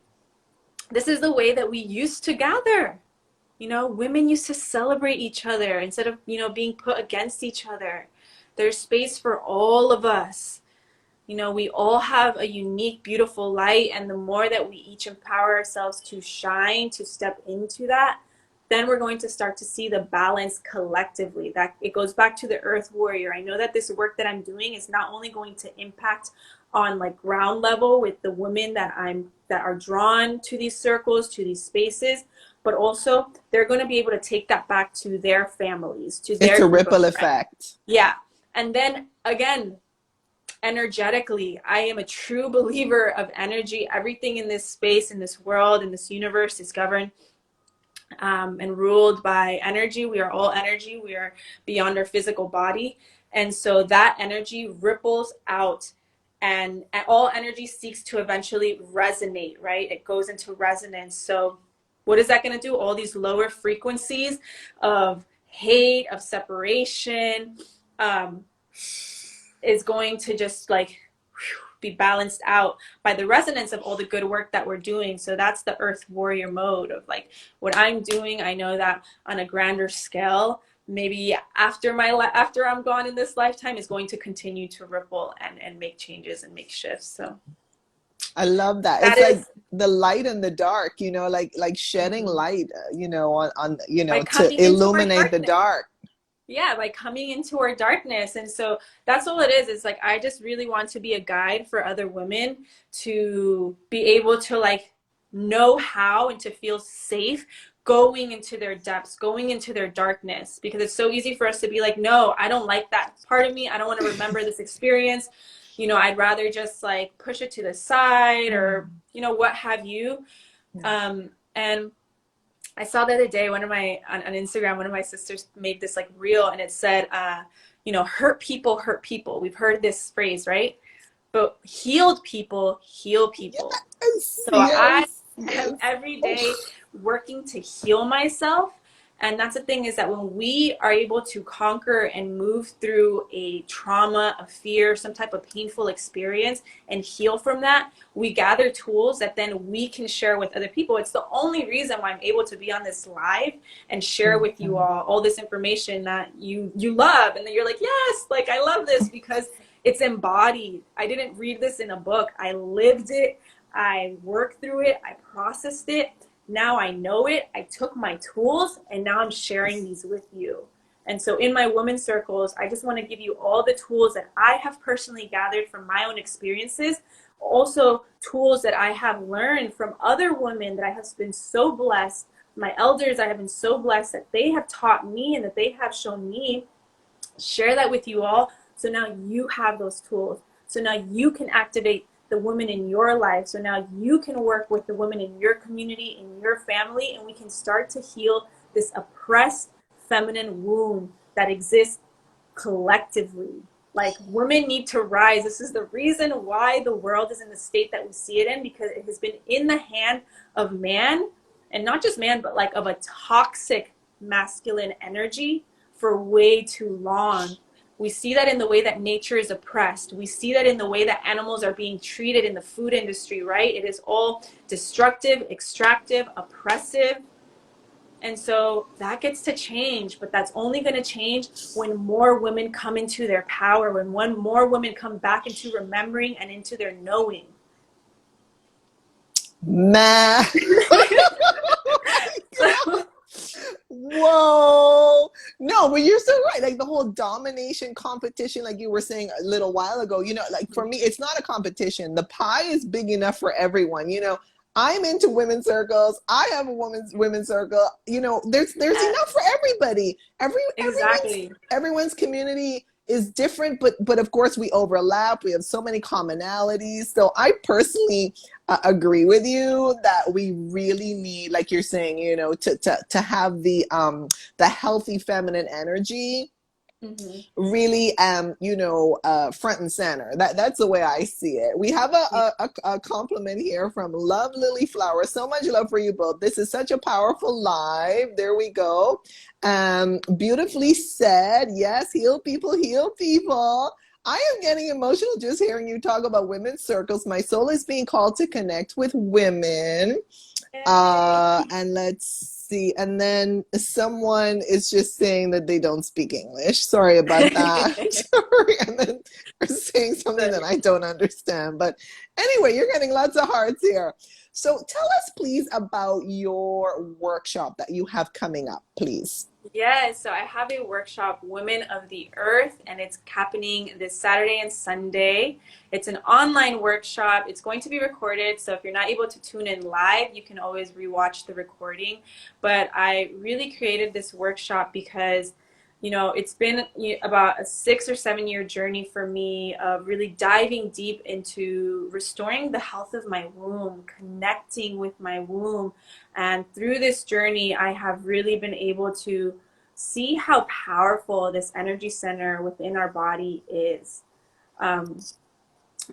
Speaker 2: this is the way that we used to gather. You know, women used to celebrate each other instead of, you know, being put against each other. There's space for all of us. You know, we all have a unique, beautiful light, and the more that we each empower ourselves to shine, to step into that, then we're going to start to see the balance collectively. That it goes back to the earth warrior. I know that this work that I'm doing is not only going to impact on like ground level with the women that are drawn to these circles, to these spaces, but also they're going to be able to take that back to their families, to
Speaker 1: It's
Speaker 2: their
Speaker 1: a
Speaker 2: group of
Speaker 1: ripple
Speaker 2: friends.
Speaker 1: effect.
Speaker 2: Yeah. And then again, energetically, I am a true believer of energy. Everything in this space, in this world, in this universe is governed and ruled by energy. We are all energy. We are beyond our physical body. And so that energy ripples out, and all energy seeks to eventually resonate, right? It goes into resonance. So what is that going to do? All these lower frequencies of hate, of separation, is going to just like be balanced out by the resonance of all the good work that we're doing. So that's the earth warrior mode of like what I'm doing. I know that on a grander scale, maybe after I'm gone in this lifetime, is going to continue to ripple and make changes and make shifts. So
Speaker 1: I love that.
Speaker 2: that
Speaker 1: It's like
Speaker 2: is
Speaker 1: the light and the dark, you know, like shedding light, you know, on, you
Speaker 2: by
Speaker 1: know, to
Speaker 2: coming into our
Speaker 1: illuminate the
Speaker 2: darkness.
Speaker 1: dark.
Speaker 2: Yeah, by coming into our darkness. And so that's all it is. It's like I just really want to be a guide for other women to be able to like know how and to feel safe going into their depths, going into their darkness, because it's so easy for us to be like, no, I don't like that part of me. I don't want to remember this experience. You know, I'd rather just like push it to the side or, you know, what have you. And I saw the other day, one of my, on Instagram, one of my sisters made this like reel and it said, you know, hurt people hurt people. We've heard this phrase, right? But healed people heal people.
Speaker 1: Yes,
Speaker 2: So I
Speaker 1: yes,
Speaker 2: am
Speaker 1: yes.
Speaker 2: every day working to heal myself. And that's the thing, is that when we are able to conquer and move through a trauma, a fear, some type of painful experience and heal from that, we gather tools that then we can share with other people. It's the only reason why I'm able to be on this live and share with you all this information that you love, and that you're like, yes, like I love this because it's embodied. I didn't read this in a book. I lived it. I worked through it. I processed it. Now I know it. I took my tools and now I'm sharing these with you. And so in my women's circles, I just want to give you all the tools that I have personally gathered from my own experiences. Also tools that I have learned from other women that I have been so blessed. My elders, I have been so blessed that they have taught me and that they have shown me. Share that with you all. So now you have those tools. So now you can activate the women in your life. So now you can work with the women in your community, in your family, and we can start to heal this oppressed feminine wound that exists collectively. Like, women need to rise. This is the reason why the world is in the state that we see it in, because it has been in the hand of man, and not just man, but like of a toxic masculine energy for way too long. We see that in the way that nature is oppressed. We see that in the way that animals are being treated in the food industry, right? It is all destructive, extractive, oppressive. And so that gets to change, but that's only going to change when more women come into their power, when more women come back into remembering and into their knowing.
Speaker 1: Man.
Speaker 2: So,
Speaker 1: Whoa. No, but you're so right. Like the whole domination competition, like you were saying a little while ago, you know, like for me, it's not a competition. The pie is big enough for everyone. You know, I'm into women's circles. I have a women's circle. You know, there's enough for everybody.
Speaker 2: exactly.
Speaker 1: Everyone's community is different, but of course we overlap. We have so many commonalities. So I personally agree with you that we really need, like you're saying, you know, to have the healthy feminine energy really you know, front and center. That's the way I see it. We have a compliment here from Love Lily Flower. So much love for you both. This is such a powerful live. There we go. Beautifully said. Yes, heal people, heal people. I am getting emotional just hearing you talk about women's circles. My soul is being called to connect with women. And let's see. And then someone is just saying that they don't speak English. Sorry about that. Sorry. And then they're saying something that I don't understand. But anyway, you're getting lots of hearts here. So tell us, please, about your workshop that you have coming up, please.
Speaker 2: Yes, so I have a workshop, Women of the Earth, and it's happening this Saturday and Sunday. It's an online workshop. It's going to be recorded, so if you're not able to tune in live, you can always rewatch the recording. But I really created this workshop because, you know, it's been about a 6 or 7 year journey for me of really diving deep into restoring the health of my womb, connecting with my womb. And through this journey, I have really been able to see how powerful this energy center within our body is. And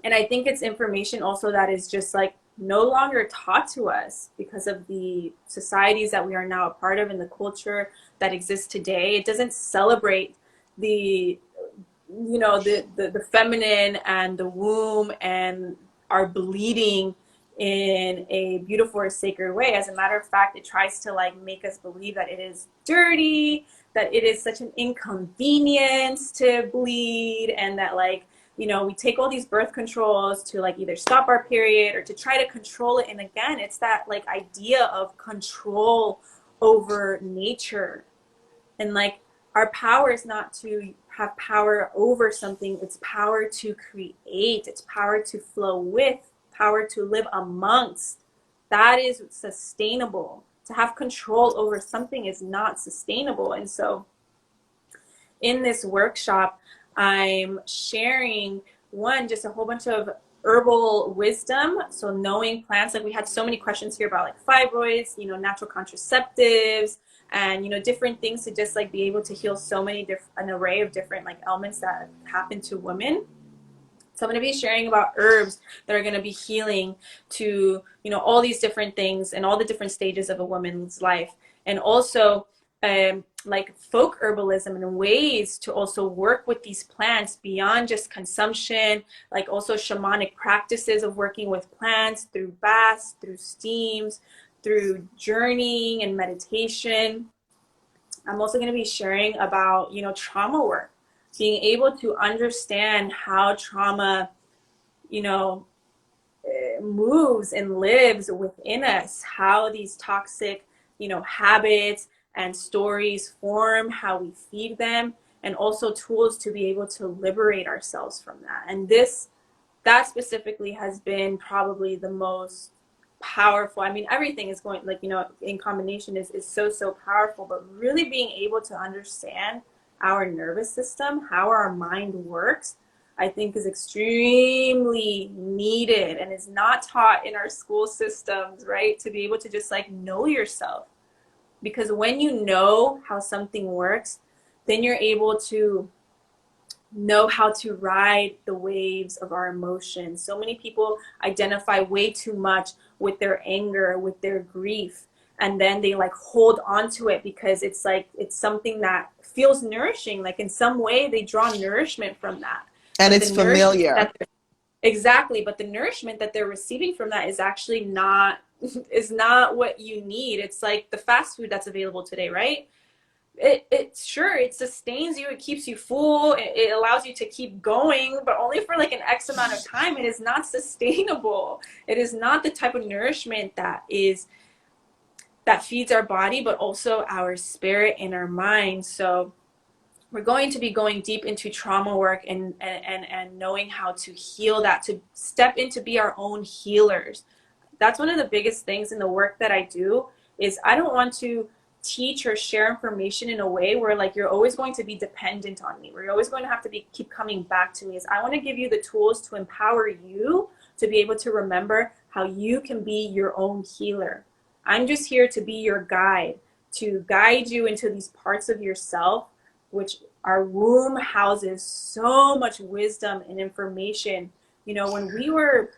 Speaker 2: I think it's information also that is just like no longer taught to us because of the societies that we are now a part of and the culture that exists today. It doesn't celebrate the, you know, the feminine and the womb and our bleeding in a beautiful or sacred way. As a matter of fact, it tries to like make us believe that it is dirty, that it is such an inconvenience to bleed, and that like, you know, we take all these birth controls to like either stop our period or to try to control it. And again, it's that like idea of control over nature. And like, our power is not to have power over something, it's power to create, it's power to flow with, power to live amongst. that is sustainable. To have control over something is not sustainable. And so in this workshop, I'm sharing one, just a whole bunch of herbal wisdom. So knowing plants, like we had so many questions here about like fibroids, you know, natural contraceptives, and, you know, different things to just like be able to heal so many an array of different like ailments that happen to women. So I'm going to be sharing about herbs that are going to be healing to, you know, all these different things and all the different stages of a woman's life. And also like folk herbalism and ways to also work with these plants beyond just consumption, like also shamanic practices of working with plants through baths, through steams, through journeying and meditation. I'm also going to be sharing about, you know, trauma work, being able to understand how trauma, you know, moves and lives within us, how these toxic, you know, habits and stories form, how we feed them, and also tools to be able to liberate ourselves from that. And that specifically has been probably the most powerful. I mean, everything is going, like, you know, in combination is so powerful, but really being able to understand our nervous system, how our mind works, I think is extremely needed and is not taught in our school systems, right? To be able to just like know yourself. Because when you know how something works, then you're able to know how to ride the waves of our emotions. So many people identify way too much with their anger, with their grief, and then they like hold on to it because it's like it's something that feels nourishing. Like in some way they draw nourishment from that.
Speaker 1: And
Speaker 2: But
Speaker 1: it's
Speaker 2: the nourishment
Speaker 1: familiar.
Speaker 2: exactly, but the nourishment that they're receiving from that is actually not is not what you need. It's like the fast food that's available today, right? It sure, it sustains you, it keeps you full, it allows you to keep going, but only for like an X amount of time. It is not sustainable. It is not the type of nourishment that feeds our body, but also our spirit and our mind. So we're going to be going deep into trauma work and knowing how to heal that, to step into be our own healers. That's one of the biggest things in the work that I do is I don't want to teach or share information in a way where like you're always going to be dependent on me, where you're always going to have to keep coming back to me. Is I want to give you the tools to empower you to be able to remember how you can be your own healer. I'm just here to be your guide, to guide you into these parts of yourself, which our womb houses so much wisdom and information. You know,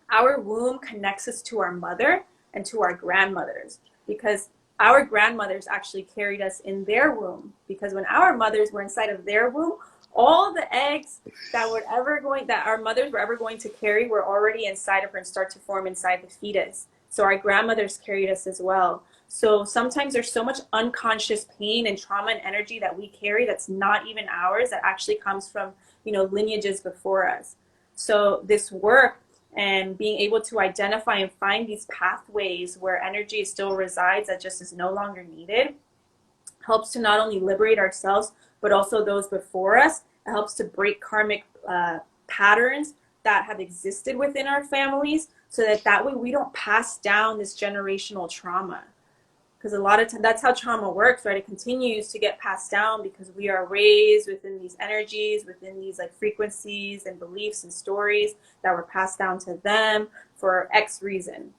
Speaker 2: our womb connects us to our mother and to our grandmothers, because our grandmothers actually carried us in their womb, because when our mothers were inside of their womb, all the eggs that our mothers were ever going to carry were already inside of her and start to form inside the fetus. So our grandmothers carried us as well. So sometimes there's so much unconscious pain and trauma and energy that we carry that's not even ours, that actually comes from, you know, lineages before us. So this work and being able to identify and find these pathways where energy still resides that just is no longer needed helps to not only liberate ourselves, but also those before us. It helps to break karmic patterns that have existed within our families, so that way we don't pass down this generational trauma. Because a lot of times that's how trauma works, right? It continues to get passed down because we are raised within these energies, within these like frequencies and beliefs and stories that were passed down to them for X reason.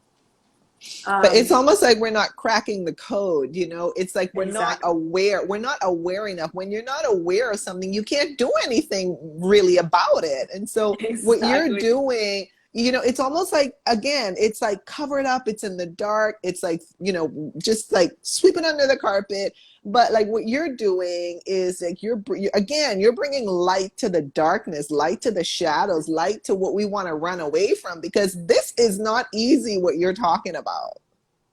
Speaker 1: But it's almost like we're not cracking the code, you know? It's like we're not
Speaker 2: Exactly.
Speaker 1: aware. We're not aware enough. When you're not aware of something, you can't do anything really about it. And so what you're
Speaker 2: Exactly.
Speaker 1: doing, you know, it's almost like, again, it's like covered up, it's in the dark, it's like, you know, just like sweep it under the carpet. But like what you're doing is like you're bringing light to the darkness, light to the shadows, light to what we want to run away from, because this is not easy what you're talking about.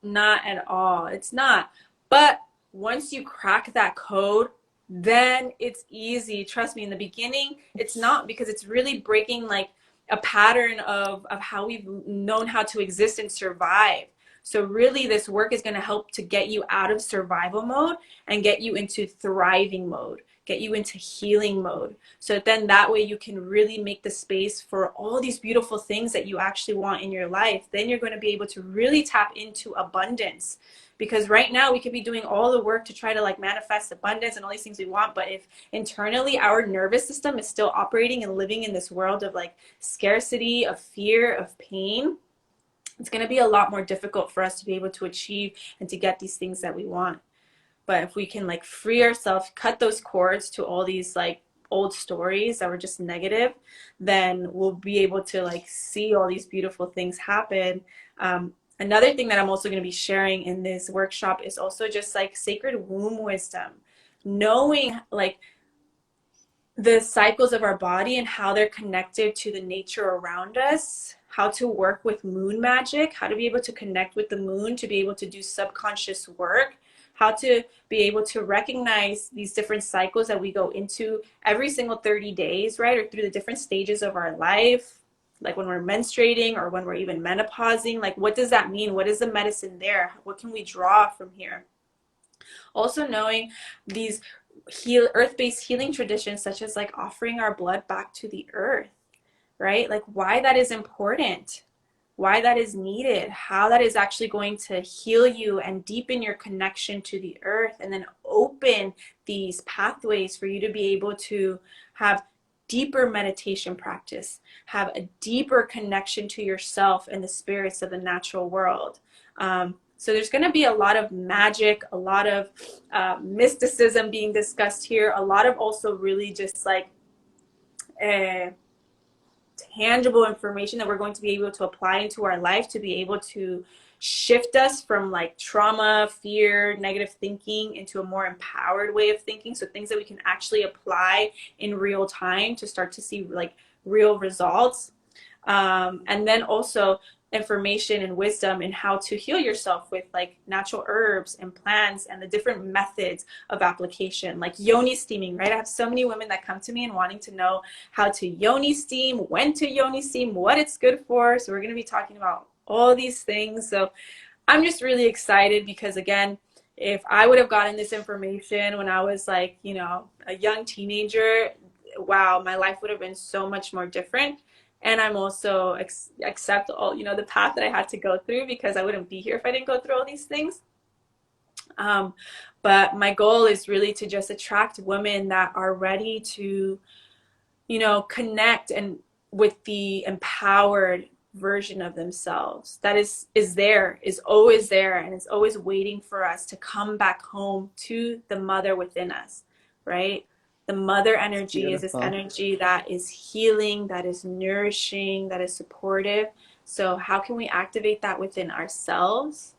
Speaker 2: Not at all. It's not. But once you crack that code, then it's easy. Trust me, in the beginning, it's not, because it's really breaking like a pattern of how we've known how to exist and survive. So really this work is going to help to get you out of survival mode and get you into thriving mode. get you into healing mode. So then that way you can really make the space for all these beautiful things that you actually want in your life. Then you're going to be able to really tap into abundance. Because right now we could be doing all the work to try to like manifest abundance and all these things we want, but if internally our nervous system is still operating and living in this world of like scarcity, of fear, of pain, it's going to be a lot more difficult for us to be able to achieve and to get these things that we want. But if we can like free ourselves, cut those cords to all these like old stories that were just negative, then we'll be able to like see all these beautiful things happen. Another thing that I'm also going to be sharing in this workshop is also just like sacred womb wisdom, knowing like the cycles of our body and how they're connected to the nature around us, how to work with moon magic, how to be able to connect with the moon, to be able to do subconscious work, how to be able to recognize these different cycles that we go into every single 30 days, right? Or through the different stages of our life, like when we're menstruating or when we're even menopausing. Like, what does that mean? What is the medicine there? What can we draw from here? Also knowing these earth-based healing traditions, such as like offering our blood back to the earth, right? Like why that is important, why that is needed, how that is actually going to heal you and deepen your connection to the earth, and then open these pathways for you to be able to have deeper meditation practice, have a deeper connection to yourself and the spirits of the natural world. So there's going to be a lot of magic, a lot of mysticism being discussed here, a lot of also really just like tangible information that we're going to be able to apply into our life to be able to shift us from like trauma, fear, negative thinking into a more empowered way of thinking. So things that we can actually apply in real time to start to see like real results. And then also information and wisdom in how to heal yourself with like natural herbs and plants and the different methods of application, like yoni steaming, right? I have so many women that come to me and wanting to know how to yoni steam, when to yoni steam, what it's good for. So we're going to be talking about all these things. So I'm just really excited because, again, if I would have gotten this information when I was like, you know, a young teenager, wow, my life would have been so much more different. And I'm also accept all, you know, the path that I had to go through, because I wouldn't be here if I didn't go through all these things. But my goal is really to just attract women that are ready to, you know, connect and with the empowered version of themselves that is always there, and is always waiting for us to come back home to the mother within us, right? The mother energy is this energy that is healing, that is nourishing, that is supportive. So how can we activate that within ourselves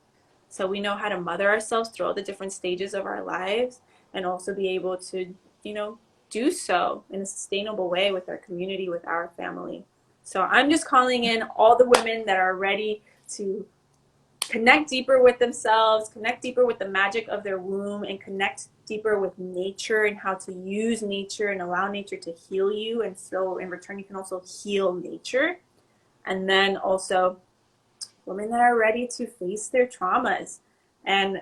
Speaker 2: so we know how to mother ourselves through all the different stages of our lives, and also be able to, you know, do so in a sustainable way with our community, with our family. So I'm just calling in all the women that are ready to connect deeper with themselves, connect deeper with the magic of their womb, and connect deeper with nature and how to use nature and allow nature to heal you. And so in return, you can also heal nature. And then also women that are ready to face their traumas and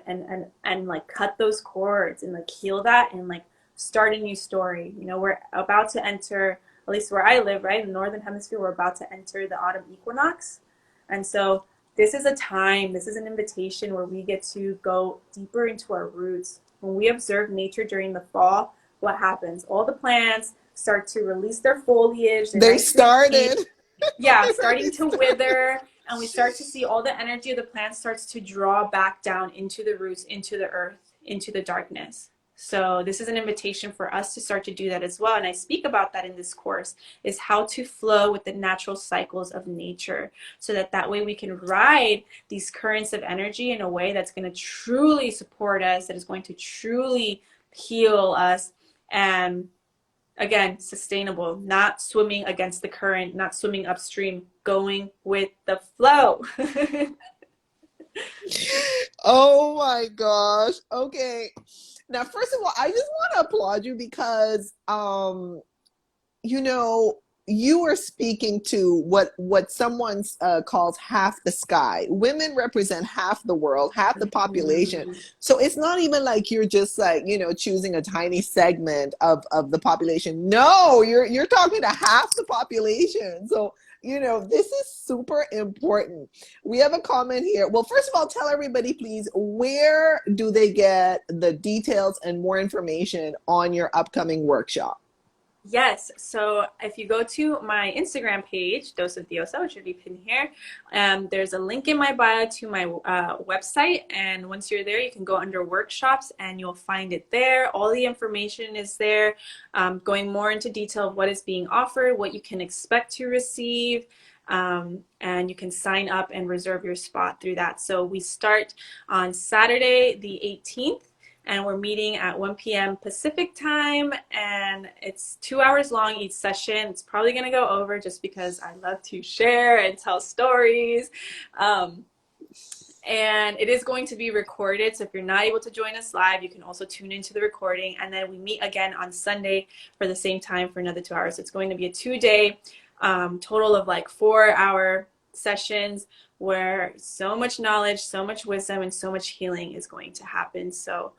Speaker 2: like cut those cords and like heal that and like start a new story. You know, we're about to enter, at least where I live, right, in the Northern Hemisphere, we're about to enter the autumn equinox. And so this is a time, this is an invitation where we get to go deeper into our roots. When we observe nature during the fall, what happens? All the plants start to release their foliage.
Speaker 1: They started.
Speaker 2: Yeah, starting to wither. And we start to see all the energy of the plant starts to draw back down into the roots, into the earth, into the darkness. So this is an invitation for us to start to do that as well. And I speak about that in this course, is how to flow with the natural cycles of nature, so that way we can ride these currents of energy in a way that's going to truly support us, that is going to truly heal us, and again, sustainable, not swimming against the current, not swimming upstream, going with the flow.
Speaker 1: Oh my gosh. Okay. Now, first of all, I just want to applaud you because, you know, you are speaking to what someone calls half the sky. Women represent half the world, half the population.
Speaker 2: Mhm.
Speaker 1: So it's not even like you're just like, choosing a tiny segment of the population. No, you're talking to half the population. So, this is super important. We have a comment here. Well, first of all, tell everybody, please, where do they get the details and more information on your upcoming workshop?
Speaker 2: Yes. So if you go to my Instagram page, Dose of Diosa, which should be pinned here, there's a link in my bio to my website. And once you're there, you can go under workshops and you'll find it there. All the information is there, going more into detail of what is being offered, what you can expect to receive. And you can sign up and reserve your spot through that. So we start on Saturday, the 18th. And we're meeting at 1 p.m. Pacific time, and it's 2 hours long each session. It's probably going to go over just because I love to share and tell stories. And it is going to be recorded, so if you're not able to join us live, you can also tune into the recording. And then we meet again on Sunday for the same time for another 2 hours. It's going to be a 2-day total of like 4-hour sessions where so much knowledge, so much wisdom, and so much healing is going to happen. So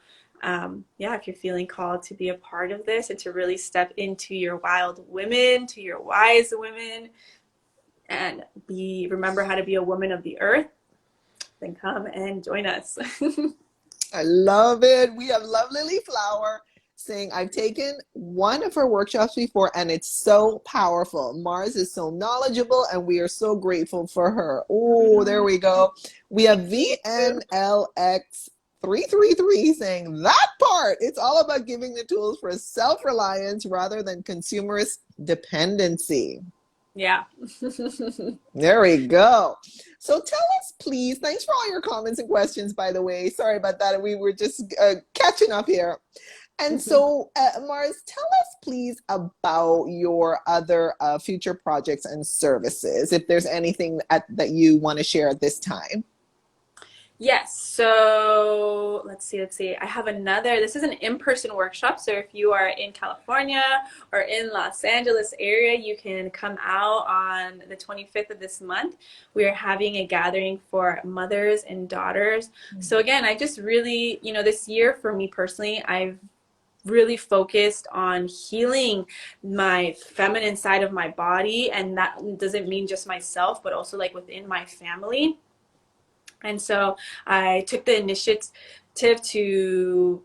Speaker 2: yeah, if you're feeling called to be a part of this and to really step into your wild women, to your wise women, and remember how to be a woman of the earth, then come and join us.
Speaker 1: I love it. We have Love Lily Flower saying, I've taken one of her workshops before and it's so powerful. Mars is so knowledgeable and we are so grateful for her. Oh, there we go. We have VNLX 333 saying that part. It's all about giving the tools for self-reliance rather than consumerist dependency.
Speaker 2: Yeah.
Speaker 1: There we go. So tell us, please, thanks for all your comments and questions, by the way. Sorry about that. We were just catching up here. And so, Mars, tell us, please, about your other future projects and services, if there's anything that you want to share at this time.
Speaker 2: Yes, so let's see. I have this is an in-person workshop. So if you are in California or in Los Angeles area, you can come out on the 25th of this month. We are having a gathering for mothers and daughters. So again, I just really, this year for me personally, I've really focused on healing my feminine side of my body. And that doesn't mean just myself, but also like within my family. And so I took the initiative to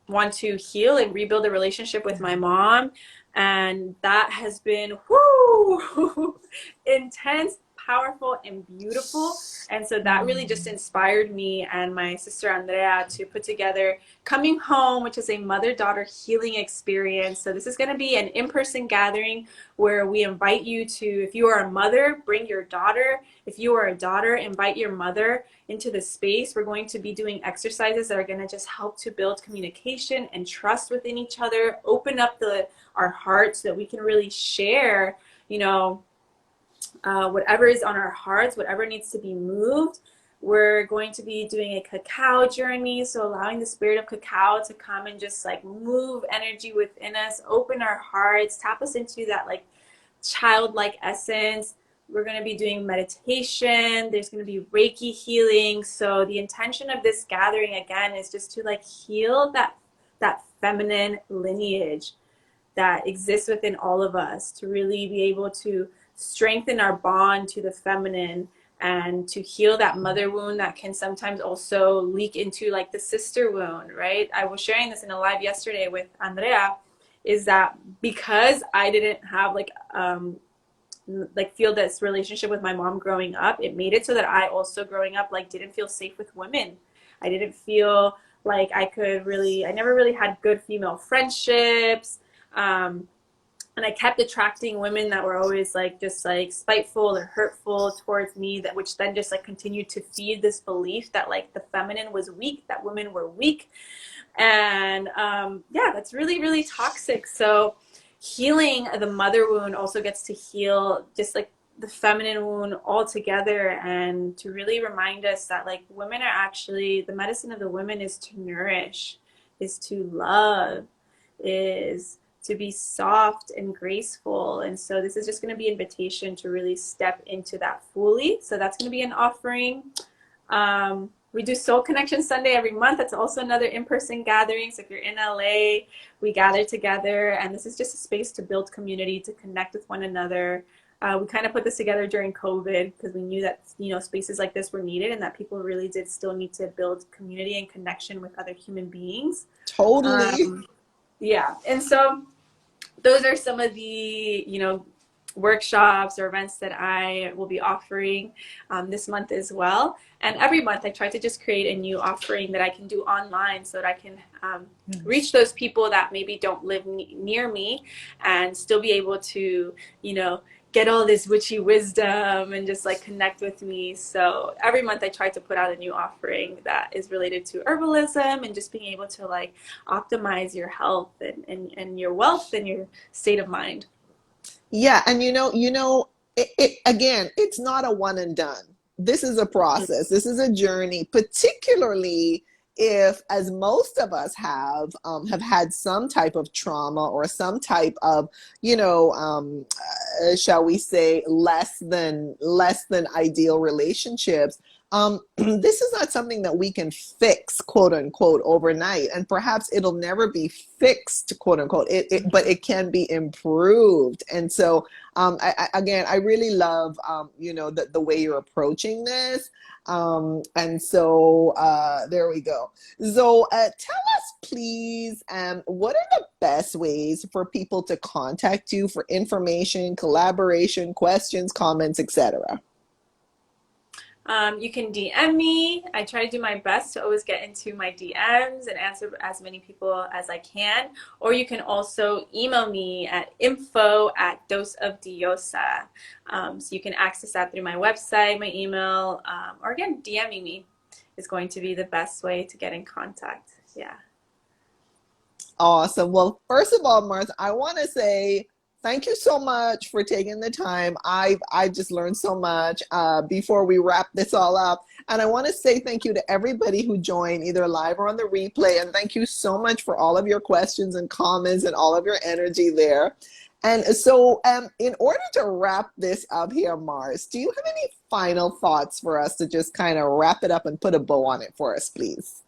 Speaker 2: want to heal and rebuild a relationship with my mom. And that has been intense, powerful, and beautiful. And so that really just inspired me and my sister Andrea to put together Coming Home, which is a mother-daughter healing experience. So this is going to be an in-person gathering where we invite you to, if you are a mother, bring your daughter. If you are a daughter, invite your mother into the space. We're going to be doing exercises that are going to just help to build communication and trust within each other, open up our hearts so that we can really share, whatever is on our hearts, whatever needs to be moved. We're going to be doing a cacao journey, so allowing the spirit of cacao to come and just like move energy within us, open our hearts, tap us into that like childlike essence. We're going to be doing meditation. There's going to be Reiki healing. So the intention of this gathering again is just to like heal that feminine lineage that exists within all of us, to really be able to strengthen our bond to the feminine and to heal that mother wound that can sometimes also leak into like the sister wound, right? I was sharing this in a live yesterday with Andrea, is that because I didn't have feel this relationship with my mom growing up, it made it so that I also growing up like didn't feel safe with women. I didn't feel like I never really had good female friendships. And I kept attracting women that were always like just like spiteful or hurtful towards me, that which then just like continued to feed this belief that like the feminine was weak, that women were weak. And yeah, that's really, really toxic. So healing the mother wound also gets to heal just like the feminine wound altogether, and to really remind us that like women are actually, the medicine of the women is to nourish, is to love, is to be soft and graceful. And so this is just going to be an invitation to really step into that fully. So that's going to be an offering. We do Soul Connection Sunday every month. That's also another in-person gathering. So if you're in LA, we gather together, and this is just a space to build community, to connect with one another. We kind of put this together during COVID because we knew that, you know, spaces like this were needed and that people really did still need to build community and connection with other human beings.
Speaker 1: Totally.
Speaker 2: Yeah. And so those are some of the, you know, workshops or events that I will be offering this month as well. And every month I try to just create a new offering that I can do online so that I can reach those people that maybe don't live near me and still be able to, you know, get all this witchy wisdom and just like connect with me. So every month I try to put out a new offering that is related to herbalism and just being able to like optimize your health and your wealth and your state of mind.
Speaker 1: Yeah, and again, it's not a one and done. This is a process. This is a journey, particularly if, as most of us have had some type of trauma or some type of, shall we say, less than ideal relationships. This is not something that we can fix, quote unquote, overnight, and perhaps it'll never be fixed, quote unquote. But it can be improved, and so I really love the way you're approaching this. And so there we go. So tell us, please, what are the best ways for people to contact you for information, collaboration, questions, comments, etc.?
Speaker 2: You can DM me. I try to do my best to always get into my DMs and answer as many people as I can. Or you can also email me at info@doseofdiosa. So you can access that through my website, my email, or again, DMing me is going to be the best way to get in contact. Yeah.
Speaker 1: Awesome. Well, first of all, Martha, I want to say thank you so much for taking the time. I just learned so much before we wrap this all up. And I want to say thank you to everybody who joined either live or on the replay. And thank you so much for all of your questions and comments and all of your energy there. And so in order to wrap this up here, Mars, do you have any final thoughts for us to just kind of wrap it up and put a bow on it for us, please?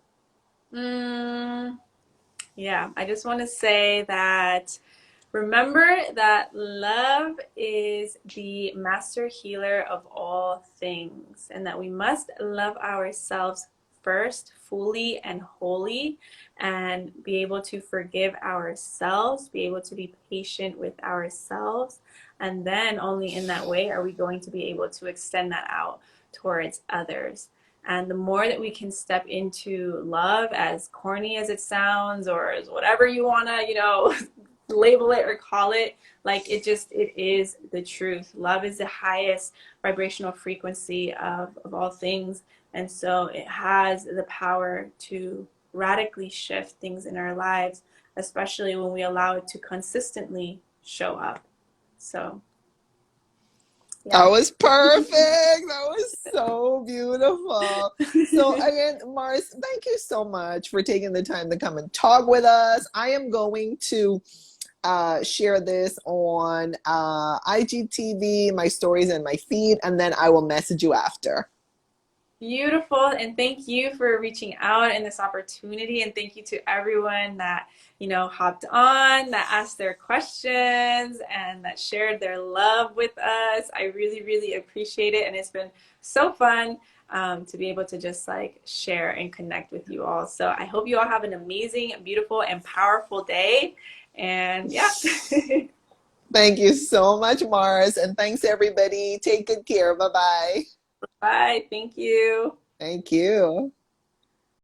Speaker 2: Yeah, I just want to say that remember that love is the master healer of all things, and that we must love ourselves first, fully and wholly, and be able to forgive ourselves, be able to be patient with ourselves. And then only in that way are we going to be able to extend that out towards others. And the more that we can step into love, as corny as it sounds, or as whatever you want to, label it or call it, like it is the truth. Love is the highest vibrational frequency of all things. And so it has the power to radically shift things in our lives, especially when we allow it to consistently show up. So yeah.
Speaker 1: That was perfect. That was so beautiful. So again, Mars, thank you so much for taking the time to come and talk with us. I am going to share this on IGTV, my stories and my feed, and then I will message you after.
Speaker 2: Beautiful. And thank you for reaching out in this opportunity. And thank you to everyone that, hopped on, that asked their questions, and that shared their love with us. I really, really appreciate it. And it's been so fun to be able to just like share and connect with you all. So I hope you all have an amazing, beautiful, and powerful day. And yeah.
Speaker 1: Thank you so much, Mars. And thanks, everybody. Take good care. Bye-bye.
Speaker 2: Bye. Thank you.
Speaker 1: Thank you.